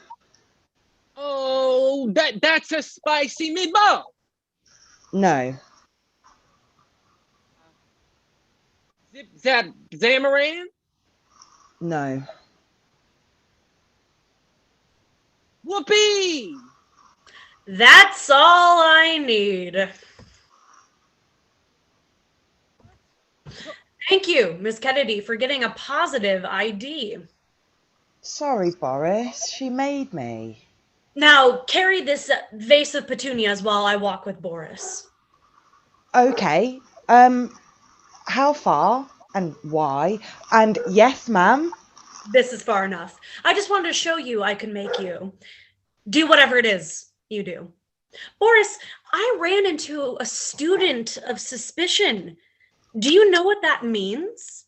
Oh, that's a spicy meatball. No. Zip zap Zamaran? No. Whoopee! That's all I need. Thank you, Miss Kennedy, for getting a positive ID. Sorry, Boris. She made me. Now, carry this vase of petunias while I walk with Boris. Okay. How far and why? And yes, ma'am. This is far enough. I just wanted to show you I can make you do whatever it is you do. Boris, I ran into a student of suspicion. Do you know what that means?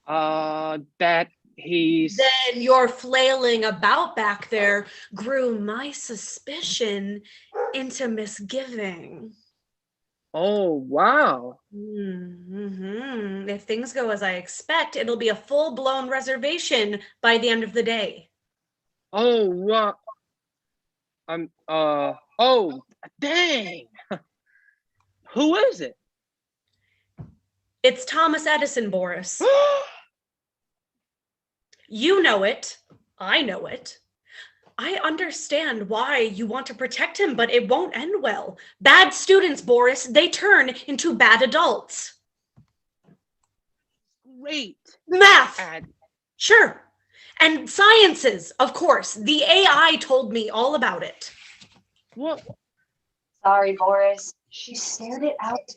That he's... Then your flailing about back there grew my suspicion into misgiving. Oh, wow. Mm-hmm. If things go as I expect, it'll be a full-blown reservation by the end of the day. Oh, wow. Oh, dang. Who is it? It's Thomas Edison, Boris. You know it. I know it. I understand why you want to protect him, but it won't end well. Bad students, Boris, they turn into bad adults. Great. Math. Sure. And sciences, of course. The AI told me all about it. What? Sorry, Boris. She stared it out.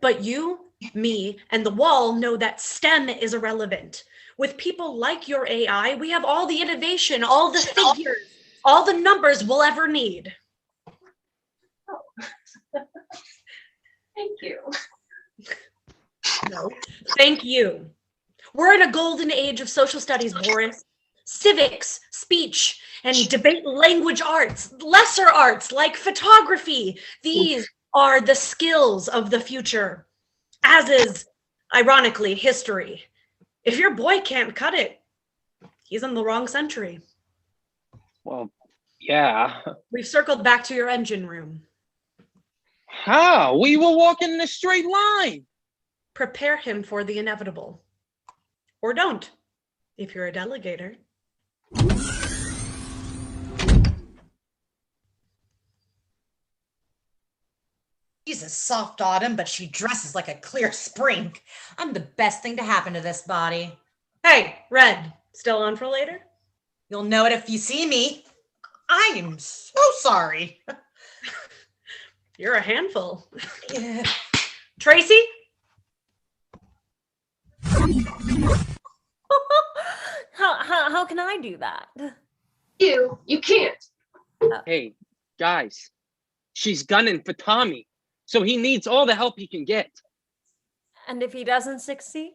But you, me, and the wall know that STEM is irrelevant. With people like your AI, we have all the innovation, all the figures, all the numbers we'll ever need. Thank you. No, thank you. We're in a golden age of social studies, Boris. Civics, speech, and debate language arts, lesser arts like photography. These are the skills of the future, as is, ironically, history. If your boy can't cut it, he's in the wrong century. Well, yeah. We've circled back to your engine room. How? We were walking in a straight line. Prepare him for the inevitable. Or don't, if you're a delegator. She's a soft autumn, but she dresses like a clear spring. I'm the best thing to happen to this body. Hey, Red, still on for later? You'll know it if you see me. I am so sorry. You're a handful. Tracey? How can I do that? You can't. Hey, Guys, she's gunning for Tommy, so he needs all the help he can get. And if he doesn't succeed?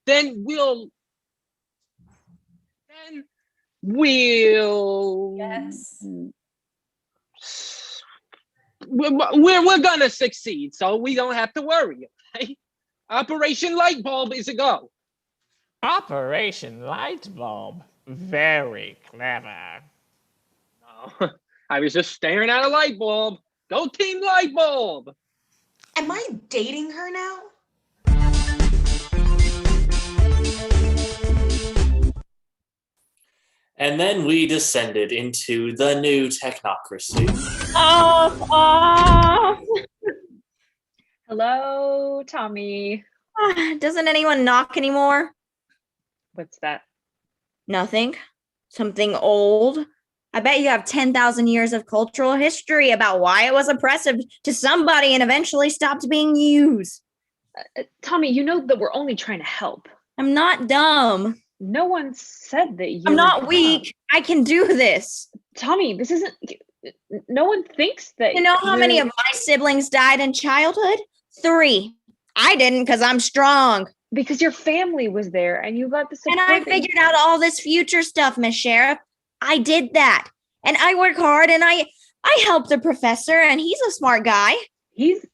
Then we'll... Yes. We're gonna succeed, so we don't have to worry, okay? Operation Lightbulb is a go. Operation Lightbulb. Very clever. Oh, I was just staring at a light bulb. Go Team Lightbulb! Am I dating her now? And then we descended into the new technocracy. Off. Hello, Tommy. Doesn't anyone knock anymore? What's that? Nothing. Something old. I bet you have 10,000 years of cultural history about why it was oppressive to somebody and eventually stopped being used. Tommy, you know that we're only trying to help. I'm not dumb. No one said that you I'm not weak. I can do this. Tommy, this isn't... No one thinks that... You know how many of my siblings died in childhood? 3. I didn't because I'm strong. Because your family was there and you got the support. And I figured out all this future stuff, Miss Sheriff. I did that. And I work hard and I helped the professor and he's a smart guy. He's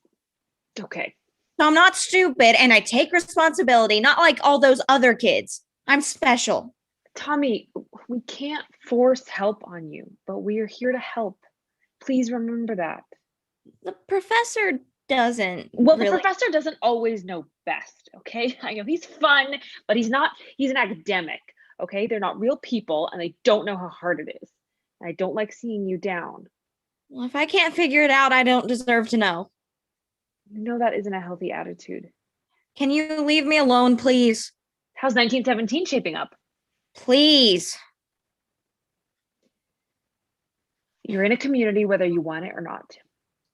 okay. So I'm not stupid and I take responsibility, not like all those other kids. I'm special. Tommy, we can't force help on you, but we are here to help. Please remember that. The professor doesn't. Well, really. The professor doesn't always know best, okay? I know he's fun, but he's an academic, okay? They're not real people and they don't know how hard it is. I don't like seeing you down. Well, if I can't figure it out, I don't deserve to know. You know that isn't a healthy attitude. Can you leave me alone, please? How's 1917 shaping up? Please. You're in a community whether you want it or not.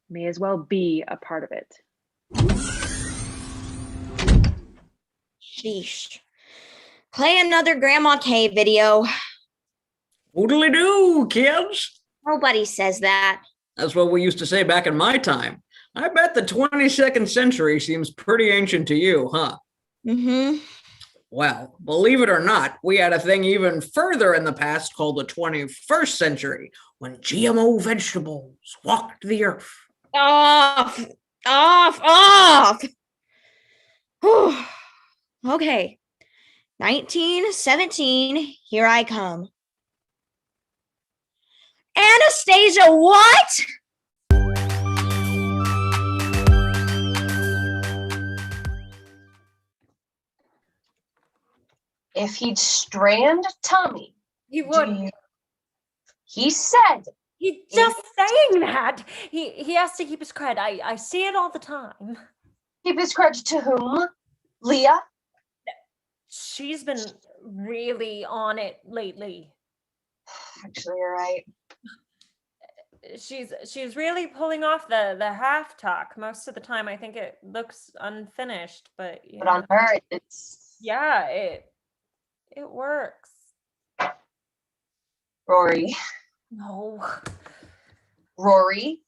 May as well be a part of it. Sheesh. Play another Grandma K video. Oodly doo, kids. Nobody says that. That's what we used to say back in my time. I bet the 22nd century seems pretty ancient to you, huh? Mm-hmm. Well, believe it or not, we had a thing even further in the past called the 21st century, when GMO vegetables walked the earth. Off! Off! Off! Whew. Okay. 1917, here I come. Anastasia, what? If he'd strand Tommy, he would. He said. He's just saying that. He has to keep his cred. I see it all the time. Keep his cred to whom? Leah? She's been really on it lately. Actually, you're right. She's really pulling off the half talk most of the time. I think it looks unfinished, but But on her, it's it works. Rory. No. Rory,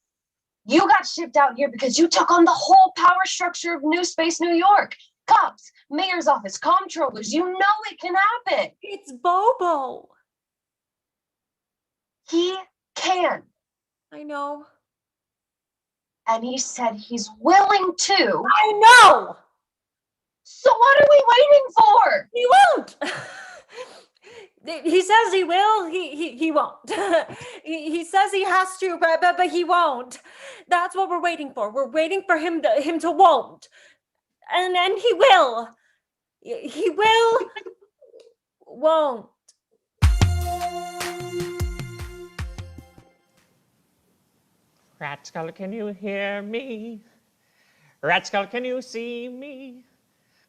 you got shipped out here because you took on the whole power structure of New Space New York. Cops, mayor's office, comptrollers, you know it can happen. It's Bobo. He can. I know. And he said he's willing to. I know. So what are we waiting for? He won't. He says he will. He won't. he says he has to, but he won't. That's what we're waiting for. We're waiting for him to won't, and he will. He will. Won't. Ratskull, can you hear me? Ratskull, can you see me?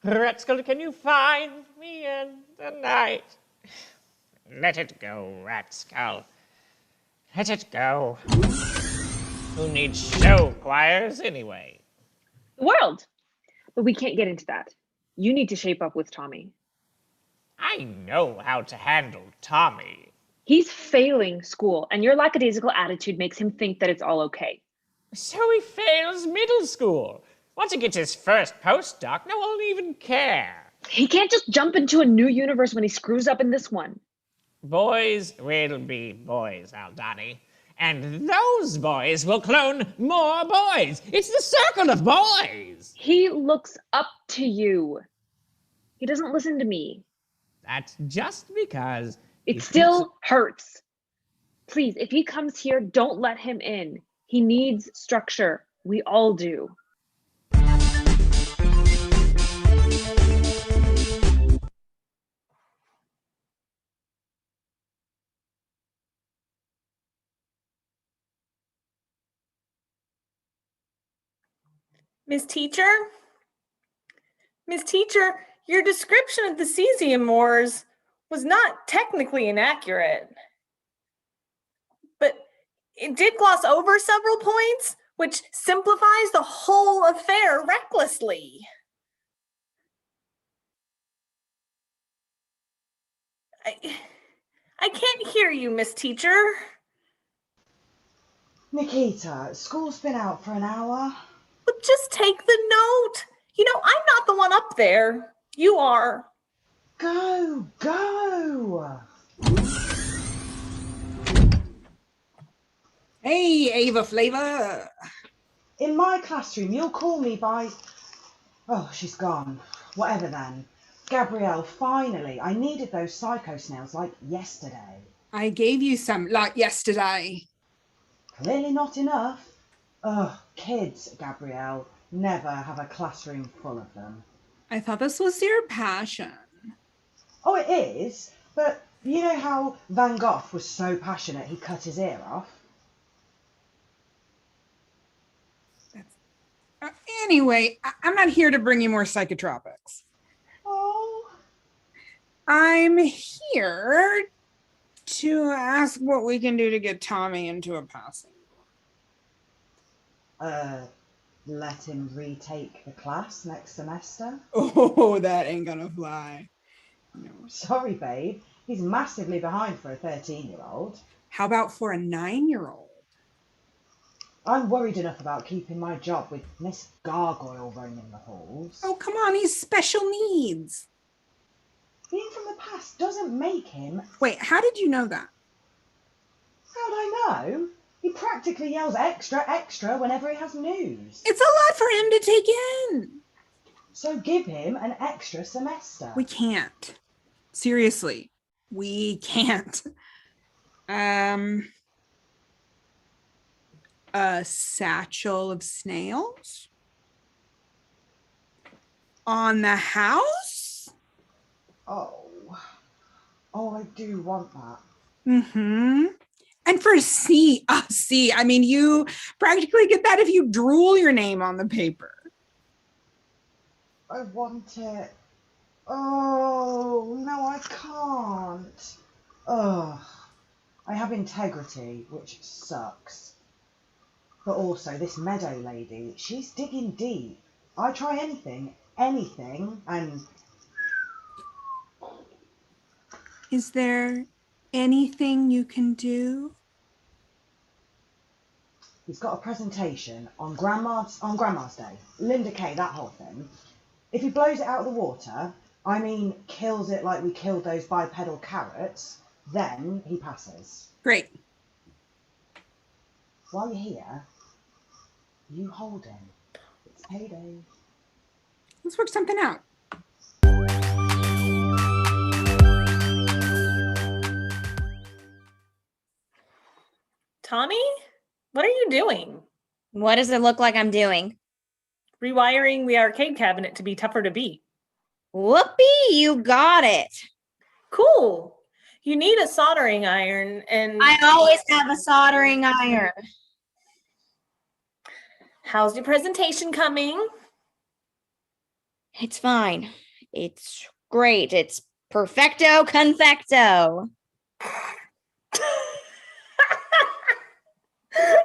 Ratskull, can you find me in the night? Let it go, Ratskull. Let it go. Who needs show choirs anyway? The world. But we can't get into that. You need to shape up with Tommy. I know how to handle Tommy. He's failing school, and your lackadaisical attitude makes him think that it's all okay. So he fails middle school. Once he gets his first postdoc, no one will even care. He can't just jump into a new universe when he screws up in this one. Boys will be boys, Aldani. And those boys will clone more boys. It's the circle of boys. He looks up to you. He doesn't listen to me. That's just because... It still hurts. Please, if he comes here, don't let him in. He needs structure. We all do. Miss Teacher? Miss Teacher, your description of the Cesium Wars was not technically inaccurate. But it did gloss over several points, which simplifies the whole affair recklessly. I can't hear you, Miss Teacher. Nikita, school's been out for an hour. But just take the note. You know, I'm not the one up there. You are. Go, go. Hey, Ava Flavor. In my classroom, you'll call me by... Oh, she's gone. Whatever then. Gabrielle, finally. I needed those psycho snails like yesterday. I gave you some like yesterday. Clearly not enough. Ugh, kids, Gabrielle. Never have a classroom full of them. I thought this was your passion. Oh, it is, but you know how Van Gogh was so passionate he cut his ear off? Anyway, I'm not here to bring you more psychotropics. Oh. I'm here to ask what we can do to get Tommy into a passing. Let him retake the class next semester? Oh, that ain't gonna fly. No. Sorry, babe. He's massively behind for a 13-year-old. How about for a 9-year-old? I'm worried enough about keeping my job with Miss Gargoyle roaming the halls. Oh, come on, he's special needs. Being from the past doesn't make him... Wait, how did you know that? How'd I know? He practically yells extra, extra whenever he has news. It's a lot for him to take in. So give him an extra semester. We can't. Seriously, we can't. A satchel of snails? On the house? Oh, I do want that. Mm-hmm. And for C, I mean, you practically get that if you drool your name on the paper. I want it. Oh, no, I can't. Ugh. I have integrity, which sucks. But also, this meadow lady, she's digging deep. I try anything, and... Is there anything you can do? He's got a presentation on Grandma's Day. Linda Kay, that whole thing. If he blows it out of the water, I mean kills it like we killed those bipedal carrots, then he passes. Great. While you're here, you hold him. It's payday. Let's work something out. Tommy, what are you doing? What does it look like I'm doing? Rewiring the arcade cabinet to be tougher to beat. Whoopee, you got it. Cool. You need a soldering iron and... I always have a soldering iron. How's your presentation coming? It's fine. It's great. It's perfecto confecto.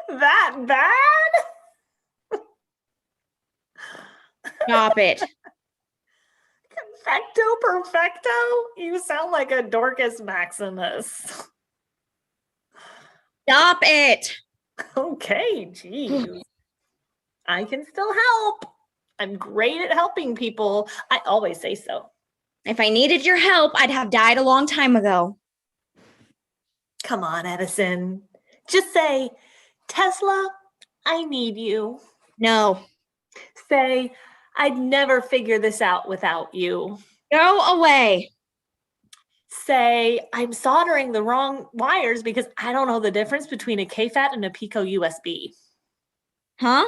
That bad? Stop it. Confecto perfecto? You sound like a Dorcas Maximus. Stop it. Okay, geez. I can still help. I'm great at helping people. I always say so. If I needed your help, I'd have died a long time ago. Come on, Edison. Just say, Tesla, I need you. No. Say, I'd never figure this out without you. Go away. Say, I'm soldering the wrong wires because I don't know the difference between a KFAT and a Pico USB. Huh?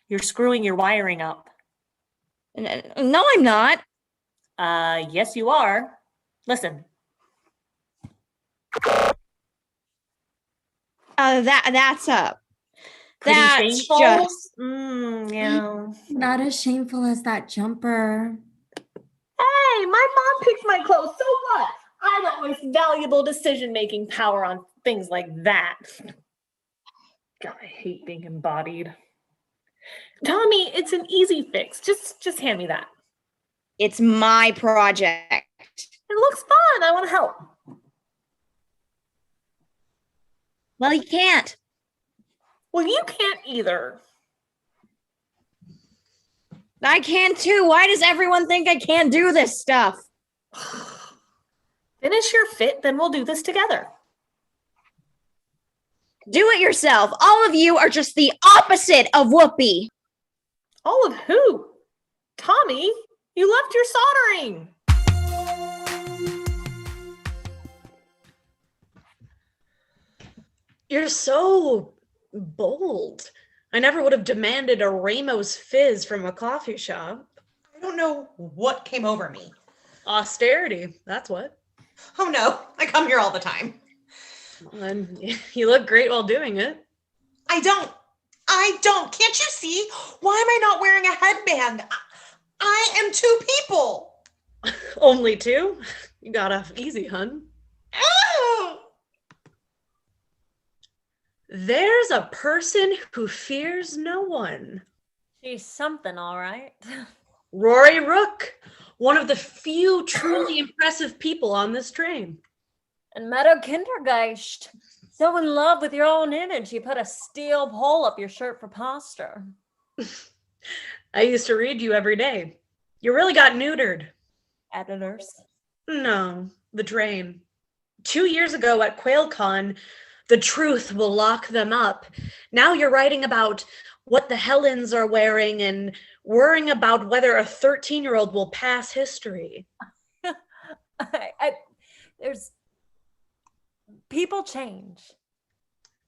You're screwing your wiring up. No, I'm not. Yes, you are. Listen. That's up. Pretty That's shameful. just. Yeah. Not as shameful as that jumper. Hey, my mom picks my clothes. So what? I don't waste valuable decision-making power on things like that. God, I hate being embodied. Tommy, it's an easy fix. Just hand me that. It's my project. It looks fun. I want to help. Well, you can't. Well, you can't either. I can too. Why does everyone think I can't do this stuff? Finish your fit, then we'll do this together. Do it yourself. All of you are just the opposite of Whoopi. All of who? Tommy, you left your soldering. You're so bold. I never would have demanded a Ramos fizz from a coffee shop. I don't know what came over me. Austerity, that's what. Oh no, I come here all the time. And you look great while doing it. I don't. Can't you see? Why am I not wearing a headband? I am two people. Only two? You got off easy, hun. Oh! There's a person who fears no one. She's something, all right. Rory Rook, one of the few truly impressive people on this train. And Meadow Kindergeist, so in love with your own image, you put a steel pole up your shirt for posture. I used to read you every day. You really got neutered. Editors? No, the train. 2 years ago at QuailCon, the truth will lock them up. Now you're writing about what the Helens are wearing and worrying about whether a 13-year-old will pass history. There's people change.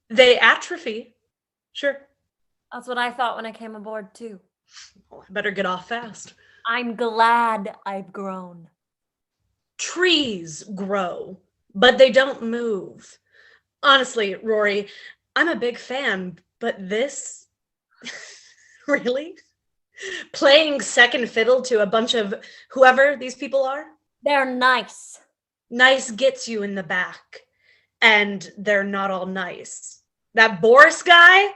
They atrophy. Sure. That's what I thought when I came aboard too. Well, I better get off fast. I'm glad I've grown. Trees grow, but they don't move. Honestly, Rory, I'm a big fan, but this, really? Playing second fiddle to a bunch of whoever these people are? They're nice. Nice gets you in the back, and they're not all nice. That Boris guy?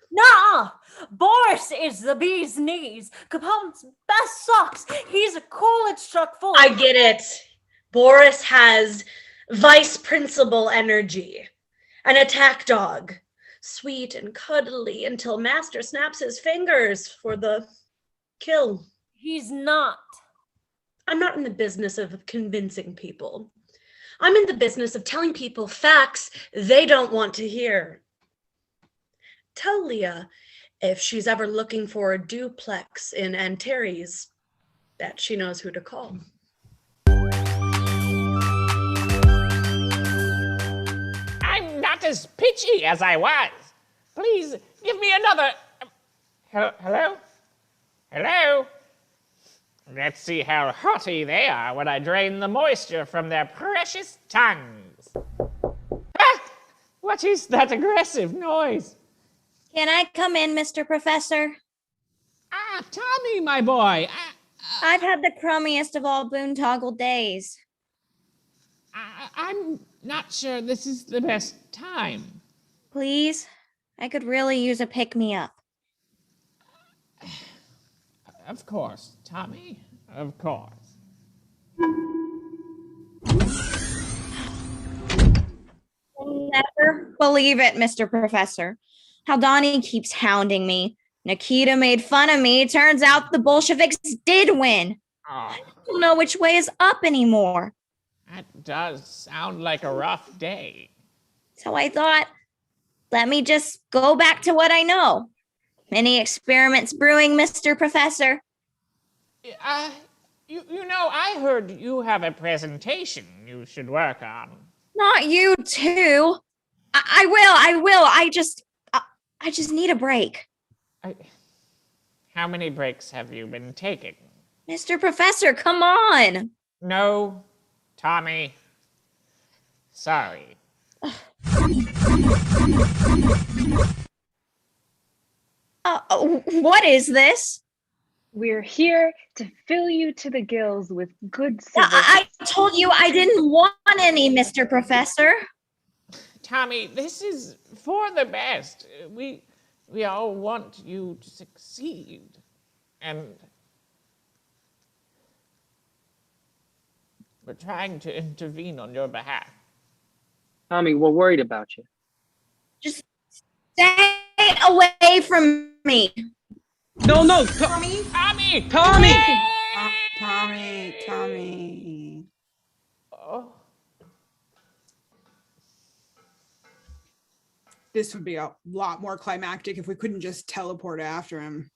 Nah, Boris is the bee's knees. Capone's best socks. He's a Coolidge truck full. I get it. Boris has vice principal energy. An attack dog. Sweet and cuddly until Master snaps his fingers for the kill. He's not. I'm not in the business of convincing people. I'm in the business of telling people facts they don't want to hear. Tell Leah, if she's ever looking for a duplex in Antares, that she knows who to call. I'm not as pitchy as I was. Please give me another. Hello? Hello? Let's see how haughty they are when I drain the moisture from their precious tongues. Ah! What is that aggressive noise? Can I come in, Mr. Professor? Ah, Tommy, my boy. I've had the crummiest of all boondoggle days. I'm not sure this is the best time. Please? I could really use a pick-me-up. Of course, Tommy. Of course. Never believe it, Mr. Professor. Aldani keeps hounding me. Nikita made fun of me. Turns out the Bolsheviks did win. I don't know which way is up anymore. That does sound like a rough day. So I thought, let me just go back to what I know. Many experiments brewing, Mr. Professor. You know, I heard you have a presentation you should work on. Not you too. I will. I just need a break. How many breaks have you been taking? Mr. Professor, come on. No, Tommy. Sorry. What is this? We're here to fill you to the gills with good civics. I told you I didn't want any, Mr. Professor. Tommy, this is for the best. We all want you to succeed. And we're trying to intervene on your behalf. Tommy, we're worried about you. Just stay away from me. No, Tommy. Oh. This would be a lot more climactic if we couldn't just teleport after him.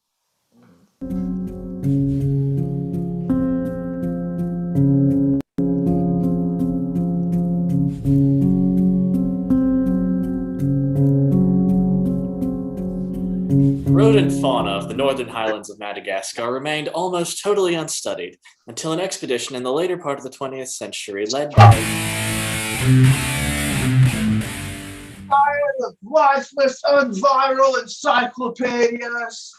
Rodent fauna of the northern highlands of Madagascar remained almost totally unstudied until an expedition in the later part of the 20th century led by of lifeless, unviral encyclopedias.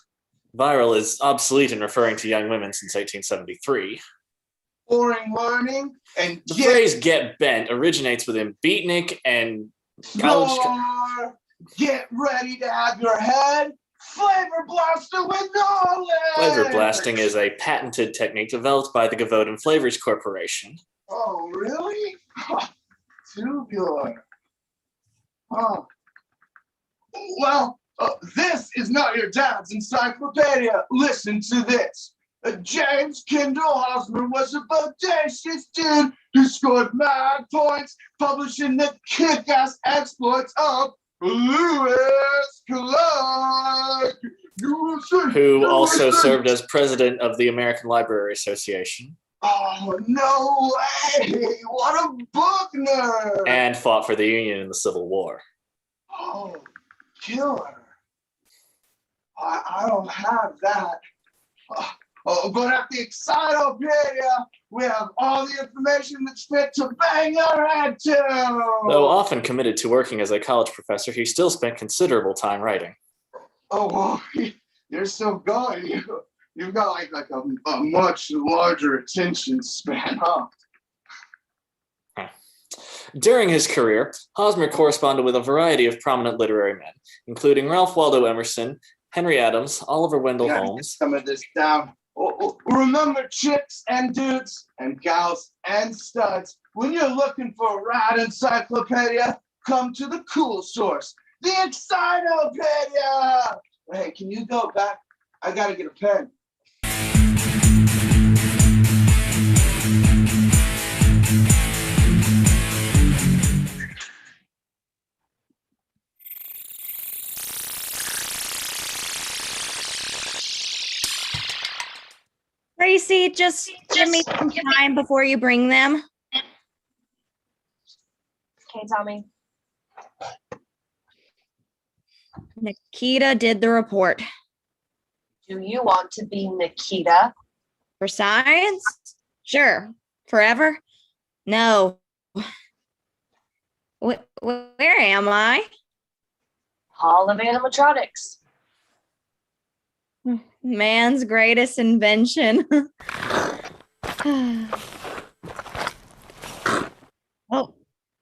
Viral is obsolete in referring to young women since 1873. Boring learning and The phrase "get bent" originates within beatnik and college. Get ready to have your head flavor blasted with knowledge. Flavor blasting is a patented technique developed by the Gavoden Flavors Corporation. Oh, really? Tubular. Oh. Well, this is not your dad's encyclopedia. Listen to this. James Kendall Hosmer was a bodacious dude who scored mad points, publishing the kick-ass exploits of Lewis Clark, Who also served as president of the American Library Association. Oh, no way! What a book nerd! And fought for the Union in the Civil War. Oh, killer. I don't have that. But at the Excitopedia, we have all the information that's fit to bang your head to. Though often committed to working as a college professor, he still spent considerable time writing. Oh, well, you're so good. You've got like a much larger attention span, huh? During his career, Hosmer corresponded with a variety of prominent literary men, including Ralph Waldo Emerson, Henry Adams, Oliver Wendell Holmes. Some of this down. Remember, chicks and dudes and gals and studs, when you're looking for a rad encyclopedia, come to the cool source, the Excitopedia. Hey, can you go back? I gotta get a pen. Tracy, just give me some time before you bring them. Okay, Tommy. Nikita did the report. Do you want to be Nikita? For science? Sure. Forever? No. Where am I? Hall of Animatronics. Man's greatest invention. Oh,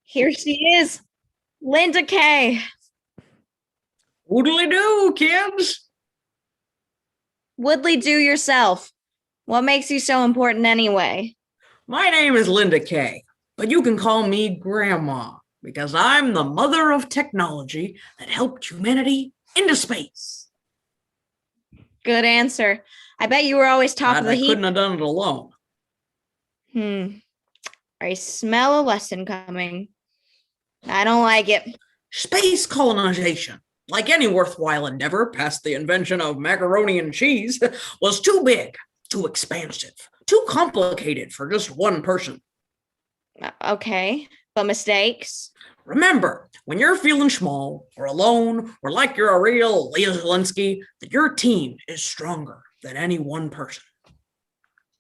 here she is. Linda Kay. Oodly do, kids. Woodley do yourself. What makes you so important anyway? My name is Linda Kay, but you can call me Grandma. Because I'm the mother of technology that helped humanity into space. Good answer. I bet you were always top Glad of the I heap. couldn't have done it alone. I smell a lesson coming. I don't like it. Space colonization, like any worthwhile endeavor past the invention of macaroni and cheese, was too big, too expansive, too complicated for just one person. Okay, but mistakes? Remember, when you're feeling small or alone or like you're a real Leah Zalensky, that your team is stronger than any one person.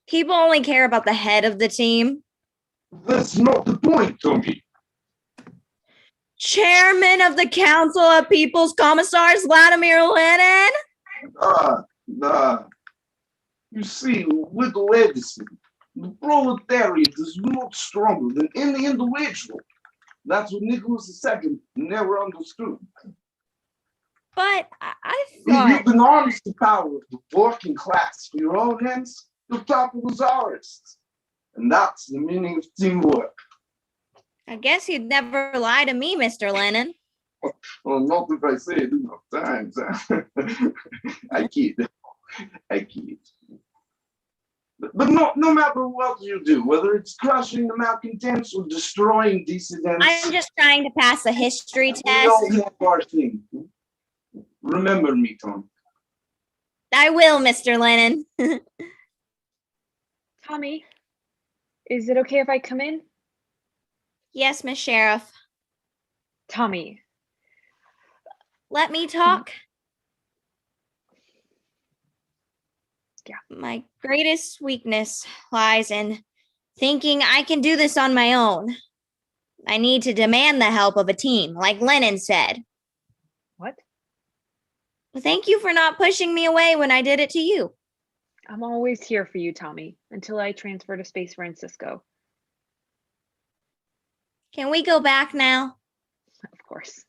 People only care about the head of the team. That's not the point, Tommy. Chairman of the Council of People's Commissars, Vladimir Lenin? You see, little Edison, the proletariat is much stronger than any individual. That's what Nicholas II never understood. But I If thought... you can harness the power of the working class for your own ends, you'll topple the czarists. And that's the meaning of teamwork. I guess you'd never lie to me, Mr. Lenin. Well, not if I say it enough times. I kid. But no matter what you do, whether it's crushing the malcontents or destroying dissidents, I'm just trying to pass a history we test. all have our thing. Remember me, Tom. I will, Mr. Lenin. Tommy, is it okay if I come in? Yes, Miss Sheriff. Tommy. Let me talk. Yeah. My greatest weakness lies in thinking I can do this on my own. I need to demand the help of a team, like Lenin said. What? Well, thank you for not pushing me away when I did it to you. I'm always here for you, Tommy, until I transfer to Space Francisco. Can we go back now? Of course.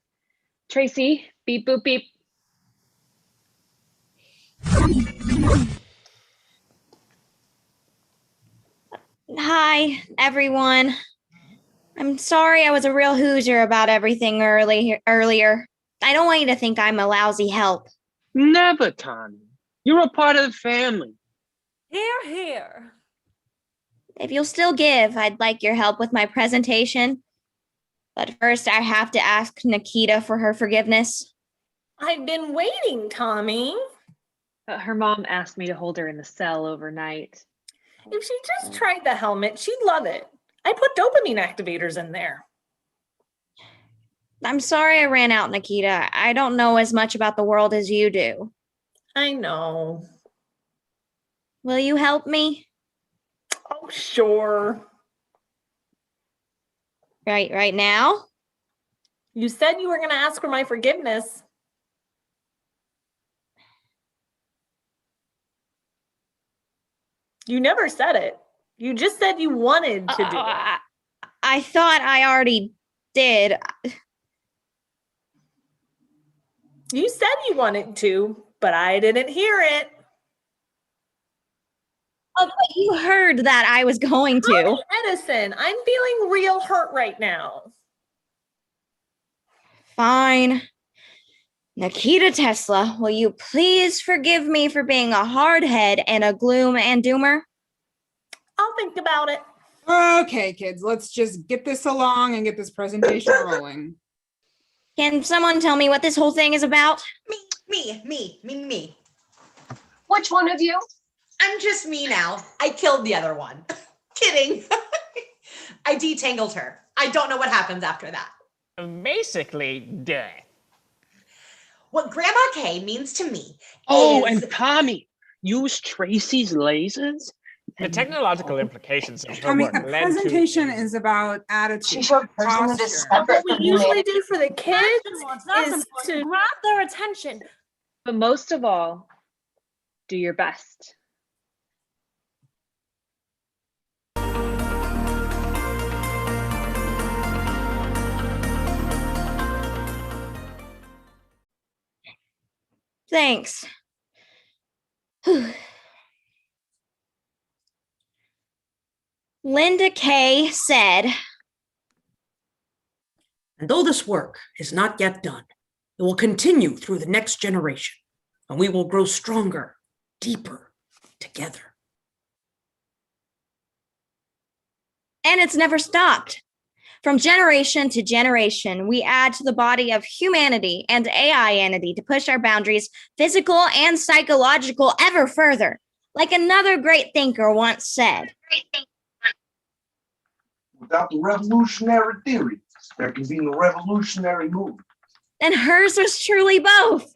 Tracey, beep, boop, beep. Hi, everyone. I'm sorry I was a real Hoosier about everything earlier. I don't want you to think I'm a lousy help. Never, Tommy. You're a part of the family. Here, here. If you'll still give, I'd like your help with my presentation. But first, I have to ask Nikita for her forgiveness. I've been waiting, Tommy. Her mom asked me to hold her in the cell overnight. If she just tried the helmet, she'd love it. I put dopamine activators in there. I'm sorry I ran out, Nikita. I don't know as much about the world as you do. I know. Will you help me? Oh, sure. Right now? You said you were going to ask for my forgiveness. You never said it. You just said you wanted to do it. I thought I already did. You said you wanted to, but I didn't hear it. Oh, but you heard that I was going to. Tommy Edison, I'm feeling real hurt right now. Fine. Nikita Tesla, will you please forgive me for being a hard head and a gloom and doomer? I'll think about it. Okay, kids, let's just get this along and get this presentation rolling. Can someone tell me what this whole thing is about? Me. Which one of you? I'm just me now. I killed the other one. Kidding. I detangled her. I don't know what happens after that. Basically, death. What Grandma K means to me Oh, is... and Tommy, use Tracey's lasers? The technological implications of her Tommy, work a led presentation is about attitude, posture. What we usually do for the kids That's is important. to Grab their attention. But most of all, do your best. Thanks. Whew. Linda Kay said, And though this work is not yet done, it will continue through the next generation, and we will grow stronger, deeper together. And it's never stopped. From generation to generation, we add to the body of humanity and AI-anity to push our boundaries, physical and psychological, ever further. Like another great thinker once said, Without the revolutionary theory, there can be no revolutionary movement. and hers was truly both.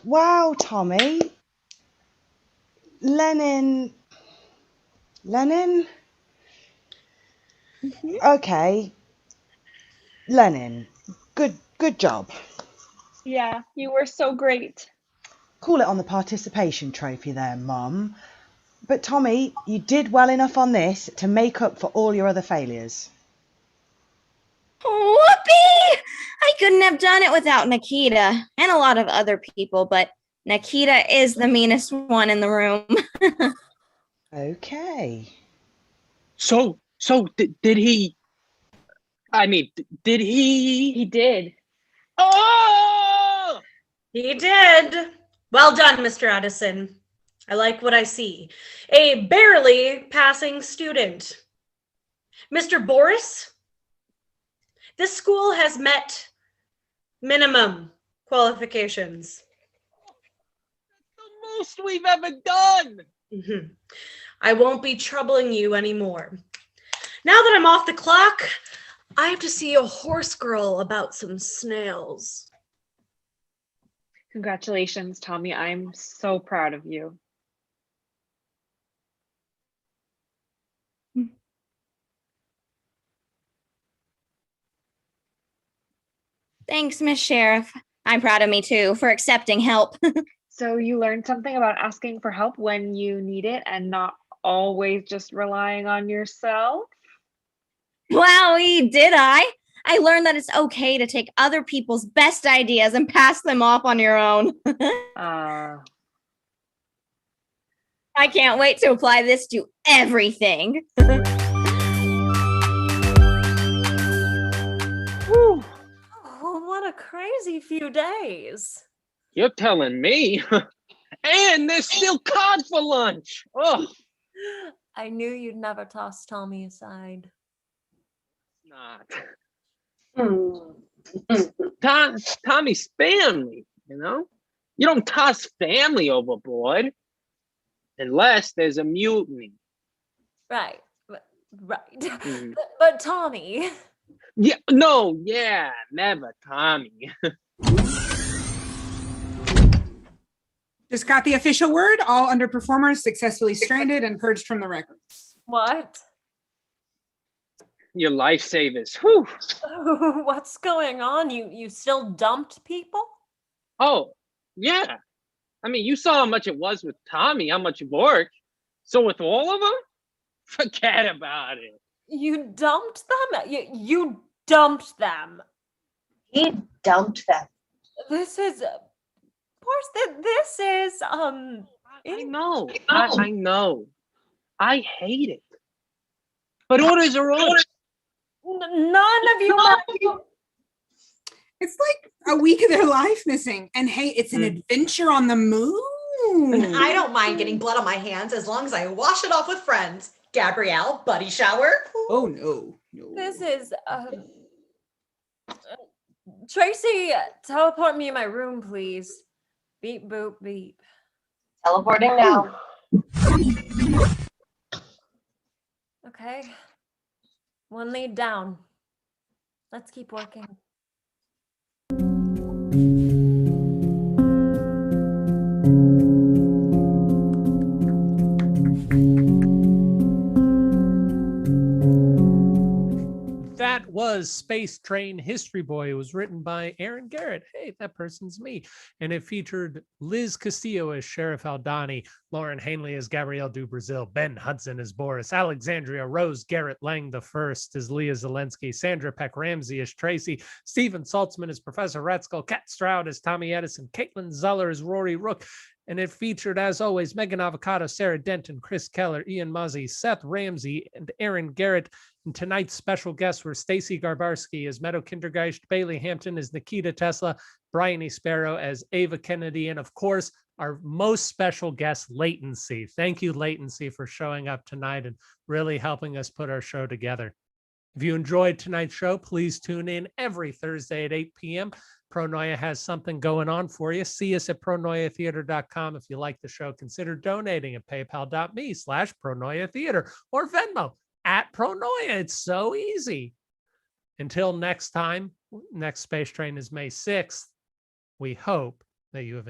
Wow, Tommy. Lenin. Okay. Lenin. Good job. Yeah, you were so great. Call it on the participation trophy there, Mum. But Tommy, you did well enough on this to make up for all your other failures. Whoopee! I couldn't have done it without Nikita and a lot of other people, but Nikita is the meanest one in the room. Okay. So did he? I mean, did he? He did. Oh! He did. Well done, Mr. Edison. I like what I see. A barely passing student. Mr. Boris, this school has met minimum qualifications. The most we've ever done. Mm-hmm. I won't be troubling you anymore. Now that I'm off the clock, I have to see a horse girl about some snails. Congratulations, Tommy. I'm so proud of you. Thanks, Miss Sheriff. I'm proud of me too for accepting help. So you learned something about asking for help when you need it and not always just relying on yourself? Wowie, did I? I learned that it's okay to take other people's best ideas and pass them off on your own. I can't wait to apply this to everything. Whew. Oh, what a crazy few days. You're telling me. And there's still cod for lunch. Oh, I knew you'd never toss Tommy aside. not. Tommy's family, you know? You don't toss family overboard unless there's a mutiny. Right. But Tommy. Yeah, no, yeah, never Tommy. Just got the official word. All underperformers successfully stranded and purged from the records. What? Your lifesavers. Whew. What's going on? You still dumped people? Oh, yeah. I mean, you saw how much it was with Tommy, how much work. So with all of them, forget about it. You dumped them? You dumped them. He dumped them. This is, Boris, this is, I know. I know. I hate it. But orders are orders. None of you. It's like a week of their life missing. And hey, it's an adventure on the moon. I don't mind getting blood on my hands as long as I wash it off with friends. Gabrielle, buddy shower. Oh, no. This is, Tracey, teleport me in my room, please. Beep, boop, beep. Teleporting now. Okay. One lead down. Let's keep working. That was Space Train History Boy. It was written by Aaron Garrett. Hey, that person's me. And it featured Liz Castillo as Sheriff Aldani, Lauren Hainley as Gabrielle DuBrasil, Ben Hudson as Boris, Alexandria Rose Garrett Lang the First as Leah Zalensky, Sandra Peck Ramsey as Tracey, Stephen Saltsman as Professor Ratskull, Kat Stroud as Tommy Edison, Kaitlyn Zoeller as Rory Rook, and it featured, as always, Meaghan Avacato, Sarah Denton, Chris Keller, Ian Muzzy, Seth Ramsey, and Aaron Garrett. And tonight's special guests were Stacey Garbarski as Meadow Kindergeist, Bailey Hampton as Nikita Tesla, Brian E. Sparrow as Ava Kennedy, and of course, our most special guest, Latency. Thank you, Latency, for showing up tonight and really helping us put our show together. If you enjoyed tonight's show, please tune in every Thursday at 8 p.m. Pronoia has something going on for you. See us at pronoiatheater.com. If you like the show, consider donating at paypal.me/pronoiatheater or Venmo at Pronoia. It's so easy. Until next time, next Space Train is May 6th. We hope that you have